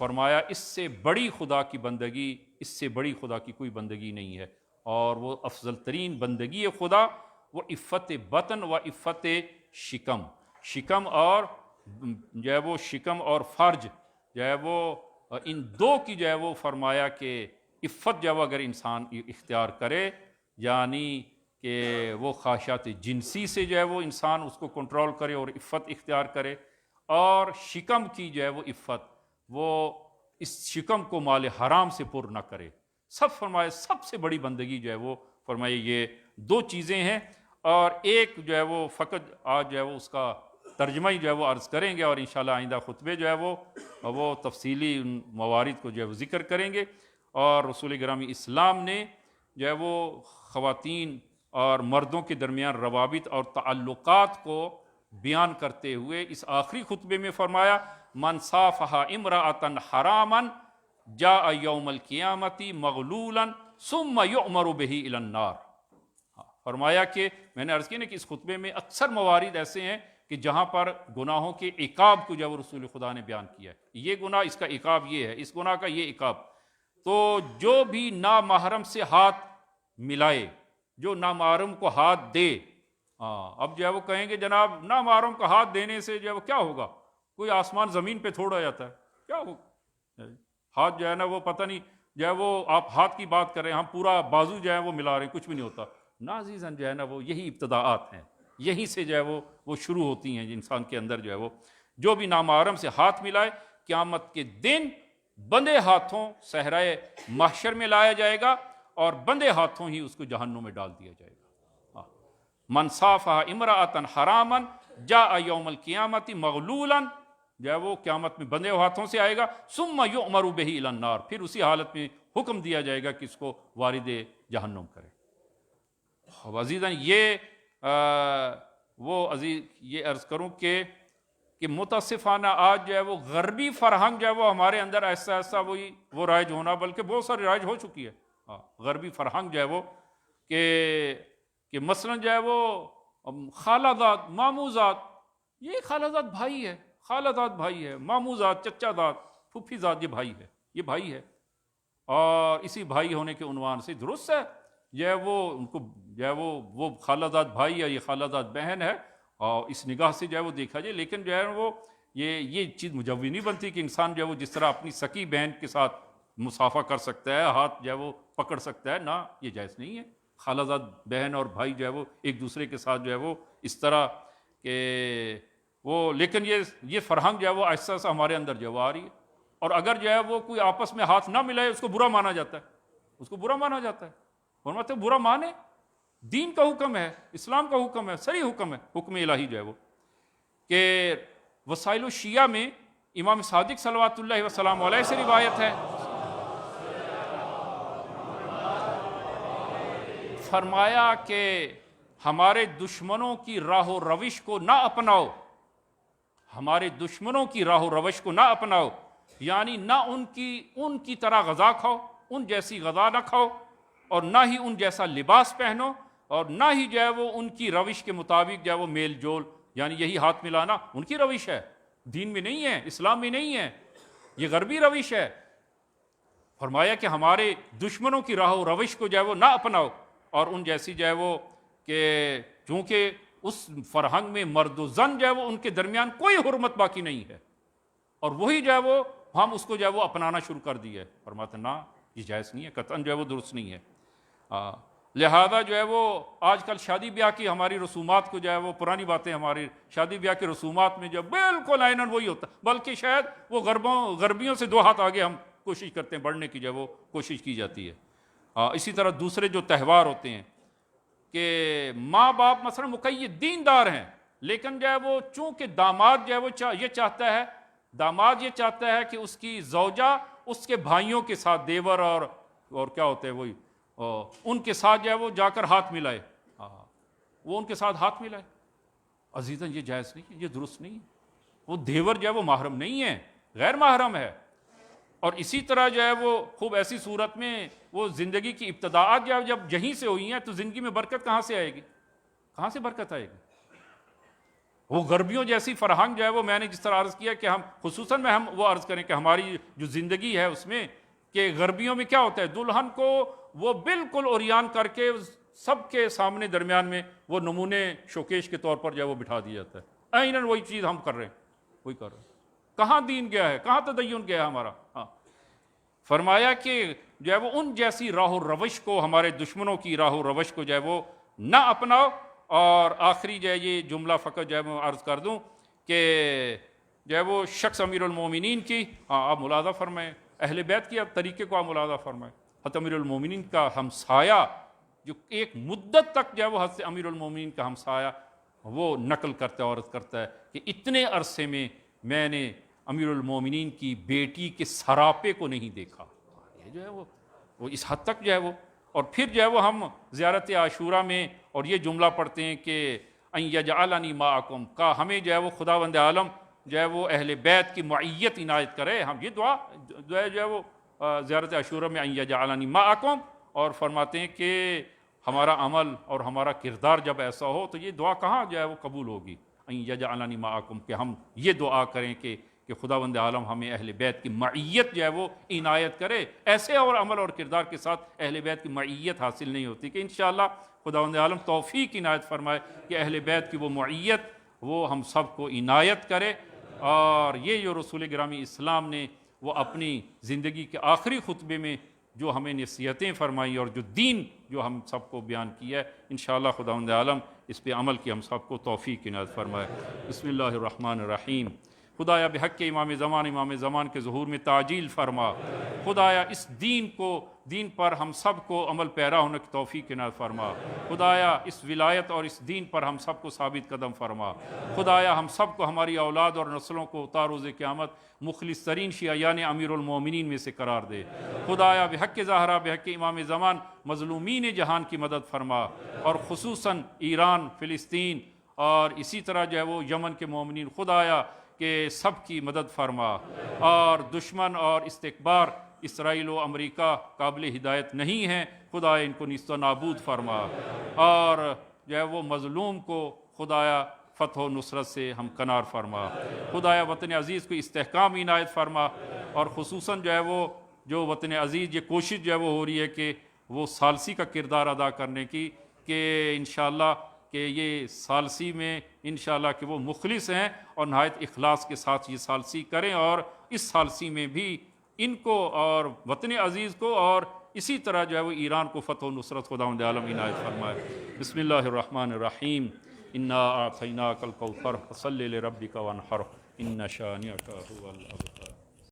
فرمایا اس سے بڑی خدا کی بندگی، اس سے بڑی خدا کی کوئی بندگی نہیں ہے، اور وہ افضل ترین بندگی خدا وہ عفت بطن و عفت شکم، شکم اور جو ہے وہ شکم اور فرج جو ہے وہ ان دو کی جو ہے وہ فرمایا کہ عفت جو ہے وہ اگر انسان اختیار کرے، یعنی کہ وہ خواہشات جنسی سے جو ہے وہ انسان اس کو کنٹرول کرے اور عفت اختیار کرے، اور شکم کی جو ہے وہ عفت، وہ اس شکم کو مال حرام سے پر نہ کرے۔ سب فرمائے سب سے بڑی بندگی جو ہے وہ فرمائے یہ دو چیزیں ہیں، اور ایک جو ہے وہ فقط آج جو ہے وہ اس کا ترجمہ ہی جو ہے وہ عرض کریں گے، اور انشاءاللہ آئندہ خطبے جو ہے وہ تفصیلی ان موارد کو جو ہے وہ ذکر کریں گے۔ اور رسول گرامی اسلام نے جو ہے وہ خواتین اور مردوں کے درمیان روابط اور تعلقات کو بیان کرتے ہوئے اس آخری خطبے میں فرمایا من صافح امرأة حراما جاء یوم القیامت مغلولا ثم یؤمر به الى النار۔ فرمایا کہ میں نے عرض کی نا کہ اس خطبے میں اکثر موارد ایسے ہیں کہ جہاں پر گناہوں کے عقاب کو جو وہ رسول خدا نے بیان کیا ہے، یہ گناہ اس کا عقاب یہ ہے، اس گناہ کا یہ عقاب۔ تو جو بھی نامحرم سے ہاتھ ملائے، جو نامحرم کو ہاتھ دے، اب جو ہے وہ کہیں گے جناب نامحرم کو ہاتھ دینے سے جو ہے وہ کیا ہوگا؟ کوئی آسمان زمین پہ تھوڑا جاتا ہے، کیا ہوگا؟ ہاتھ جو ہے نا وہ پتہ نہیں جو ہے وہ آپ ہاتھ کی بات کر رہے ہیں، ہم پورا بازو جو ہے وہ ملا رہے ہیں، کچھ بھی نہیں ہوتا۔ ناعزیزاً جو ہے نا وہ یہی ابتداءات ہیں، یہیں سے جو ہے وہ شروع ہوتی ہیں انسان کے اندر جو ہے وہ جو بھی نامحرم سے ہاتھ ملائے قیامت کے دن بندے ہاتھوں صحرائے محشر میں لایا جائے گا، اور بندے ہاتھوں ہی اس کو جہنم میں ڈال دیا جائے گا۔ من صافح امرأة حراما جاء یوم القیامت مغلولا، جو ہے وہ قیامت میں بندے ہاتھوں سے آئے گا، ثم یؤمر به الى النار، پھر اسی حالت میں حکم دیا جائے گا کہ اس کو وارد جہنم کرے۔ عزیزاً یہ عرض کروں کہ متاسفانہ آج جو ہے وہ غربی فرہنگ جو ہے وہ ہمارے اندر ایسا ایسا وہ رائج ہونا، بلکہ بہت ساری رائج ہو چکی ہے۔ غربی فرہنگ جو ہے وہ کہ مثلا جو ہے وہ خالہ زاد، ماموں زاد، یہ خالہ زاد بھائی ہے، خالہ زاد بھائی ہے، ماموں زاد، چچا زاد، پھوپھی زاد، یہ بھائی ہے، یہ بھائی ہے، اور اسی بھائی ہونے کے عنوان سے درست ہے جو ہے وہ ان کو جو ہے وہ خالہ زاد بھائی ہے، یہ خالہ زاد بہن ہے، اور اس نگاہ سے جو ہے وہ دیکھا جائے۔ لیکن جو ہے وہ یہ چیز مجوز نہیں بنتی کہ انسان جو ہے وہ جس طرح اپنی سکی بہن کے ساتھ مصافحہ کر سکتا ہے، ہاتھ جو ہے وہ پکڑ سکتا ہے، نہ، یہ جائز نہیں ہے۔ خالہ زاد بہن اور بھائی جو ہے وہ ایک دوسرے کے ساتھ جو ہے وہ اس طرح کہ لیکن یہ فرہنگ جو ہے وہ ایسا ایسا ہمارے اندر جو ہے وہ آ رہی ہے، اور اگر جو ہے وہ کوئی آپس میں ہاتھ نہ ملائے اس کو برا مانا جاتا ہے، اس کو برا مانا جاتا ہے۔ فرماتے ہیں برا مانے، دین کا حکم ہے، اسلام کا حکم ہے، صریح حکم ہے، حکم الہی جو ہے وہ کہ وسائل الشیعہ میں امام صادق صلوات اللہ وسلام علیہ سے روایت ہے، فرمایا کہ ہمارے دشمنوں کی راہ و روش کو نہ اپناؤ، ہمارے دشمنوں کی راہ و روش کو نہ اپناؤ، یعنی نہ ان کی طرح غذا کھاؤ، ان جیسی غذا نہ کھاؤ، اور نہ ہی ان جیسا لباس پہنو، اور نہ ہی جو ہے وہ ان کی روش کے مطابق جو ہے وہ میل جول، یعنی یہی ہاتھ ملانا ان کی روش ہے، دین میں نہیں ہے، اسلام میں نہیں ہے، یہ غربی روش ہے۔ فرمایا کہ ہمارے دشمنوں کی راہ و روش کو جو ہے وہ نہ اپناؤ، اور ان جیسی جو ہے وہ کہ چونکہ اس فرہنگ میں مرد و زن جو ہے وہ ان کے درمیان کوئی حرمت باقی نہیں ہے، اور وہی جو ہے وہ ہم اس کو جو ہے وہ اپنانا شروع کر دی ہے۔ فرماتے نہ، یہ جائز نہیں ہے، قطعاً جو ہے وہ درست نہیں ہے۔ لہذا جو ہے وہ آج کل شادی بیاہ کی ہماری رسومات کو جو ہے وہ پرانی باتیں، ہماری شادی بیاہ کی رسومات میں جو بالکل عیناً وہی ہوتا، بلکہ شاید وہ غربیوں سے 2 ہاتھ آگے ہم کوشش کرتے ہیں بڑھنے کی، جو ہے وہ کوشش کی جاتی ہے۔ اسی طرح دوسرے جو تہوار ہوتے ہیں کہ ماں باپ مثلا مقید دیندار ہیں، لیکن جو ہے وہ چونکہ داماد جو ہے وہ یہ چاہتا ہے، داماد یہ چاہتا ہے کہ اس کی زوجہ اس کے بھائیوں کے ساتھ، دیور اور کیا ہوتے ہیں وہی ان کے ساتھ جو ہے وہ جا کر ہاتھ ملائے، وہ ان کے ساتھ ہاتھ ملائے۔ عزیزاً یہ جائز نہیں ہے، یہ درست نہیں ہے۔ وہ دیور جو ہے وہ محرم نہیں ہے، غیر محرم ہے۔ اور اسی طرح جو ہے وہ خوب ایسی صورت میں وہ زندگی کی ابتداءات جب یہیں سے ہوئی ہیں تو زندگی میں برکت کہاں سے آئے گی؟ کہاں سے برکت آئے گی؟ وہ غربیوں جیسی فرہنگ جو ہے وہ میں نے جس طرح عرض کیا کہ ہم خصوصاً ہم وہ عرض کریں کہ ہماری جو زندگی ہے اس میں کہ غربیوں میں کیا ہوتا ہے، دلہن کو وہ بالکل عریان کر کے سب کے سامنے درمیان میں وہ نمونے شوکیش کے طور پر جو ہے وہ بٹھا دیا جاتا ہے۔ عیناً وہی چیز ہم کر رہے ہیں، وہی کر رہے ہیں۔ کہاں دین گیا ہے، کہاں تدین گیا ہے ہمارا؟ فرمایا کہ جو ہے وہ ان جیسی راہ و روش کو، ہمارے دشمنوں کی راہ و روش کو جو ہے وہ نہ اپناؤ۔ اور آخری جو ہے یہ جملہ فقط جو ہے میں عرض کر دوں کہ جو ہے وہ شخص امیر المومنین کی آپ ملاحظہ فرمائیں، اہل بیت کی طریقے کو آپ ملاحظہ فرمائیں۔ حضرت امیر المومنین کا ہمسایہ جو ایک مدت تک جو ہے وہ حضرت امیر المومنین کا ہمسایہ وہ نقل کرتا ہے، عرض کرتا ہے کہ اتنے عرصے میں میں نے امیر المومنین کی بیٹی کے سراپے کو نہیں دیکھا۔ یہ جو ہے وہ اس حد تک جو ہے وہ، اور پھر جو ہے وہ ہم زیارت عاشورہ میں اور یہ جملہ پڑھتے ہیں کہ ان یجعلنی معکم، کا ہمیں جو ہے وہ خداوند عالم جو ہے وہ اہل بیت کی معیت عنایت کرے۔ ہم یہ دعا جو ہے وہ زیارت عاشورہ میں ان یجعلنی معکم، اور فرماتے ہیں کہ ہمارا عمل اور ہمارا کردار جب ایسا ہو تو یہ دعا کہاں جو ہے وہ قبول ہوگی؟ ان یجعلنی معکم، کہ ہم یہ دعا کریں کہ خداوند عالم ہمیں اہل بیت کی معیت جو ہے وہ عنایت کرے۔ ایسے اور عمل اور کردار کے ساتھ اہل بیت کی معیت حاصل نہیں ہوتی، کہ انشاءاللہ خداوند عالم توفیق عنایت فرمائے کہ اہل بیت کی وہ معیت وہ ہم سب کو عنایت کرے۔ اور یہ جو رسول گرامی اسلام نے وہ اپنی زندگی کے آخری خطبے میں جو ہمیں نصیحتیں فرمائی اور جو دین جو ہم سب کو بیان کیا ہے، انشاءاللہ خداوند عالم اس پہ عمل کی ہم سب کو توفیق عنایت فرمائے۔ بسم اللہ الرحمن الرحیم۔ خدایا بحق امام زمان کے ظہور میں تعجیل فرما۔ خدایا اس دین پر ہم سب کو عمل پیرا ہونے کی توفیق عنایت فرما۔ خدایا اس ولایت اور اس دین پر ہم سب کو ثابت قدم فرما۔ خدایا ہم سب کو، ہماری اولاد اور نسلوں کو تا روز قیامت مخلص ترین شیعیان امیر المومنین میں سے قرار دے۔ خدایا بحق زہرا، بحق امام زمان مظلومین جہان کی مدد فرما، اور خصوصاً ایران، فلسطین اور اسی طرح جو ہے وہ یمن کے مومنین، خدایا کہ سب کی مدد فرما، اور دشمن اور استکبار اسرائیل و امریکہ قابل ہدایت نہیں ہیں، خدایا ان کو نیست و نابود فرما، اور جو ہے وہ مظلوم کو خدایا فتح و نصرت سے ہم کنار فرما۔ خدایا وطن عزیز کو استحکام عنایت فرما، اور خصوصاً جو ہے وہ جو وطن عزیز یہ کوشش جو ہے وہ ہو رہی ہے کہ وہ ثالثی کا کردار ادا کرنے کی، کہ انشاءاللہ کہ یہ ثالثی میں انشاءاللہ کہ وہ مخلص ہیں اور نہایت اخلاص کے ساتھ یہ ثالثی کریں، اور اس ثالثی میں بھی ان کو اور وطن عزیز کو اور اسی طرح جو ہے وہ ایران کو فتح و نصرت خداوند عالم عنایت فرمائے۔ بسم اللہ الرحمن الرحیم۔ انا اعطیناک الکوثر فصل لربک وانحر ان شانئک هو الابتر۔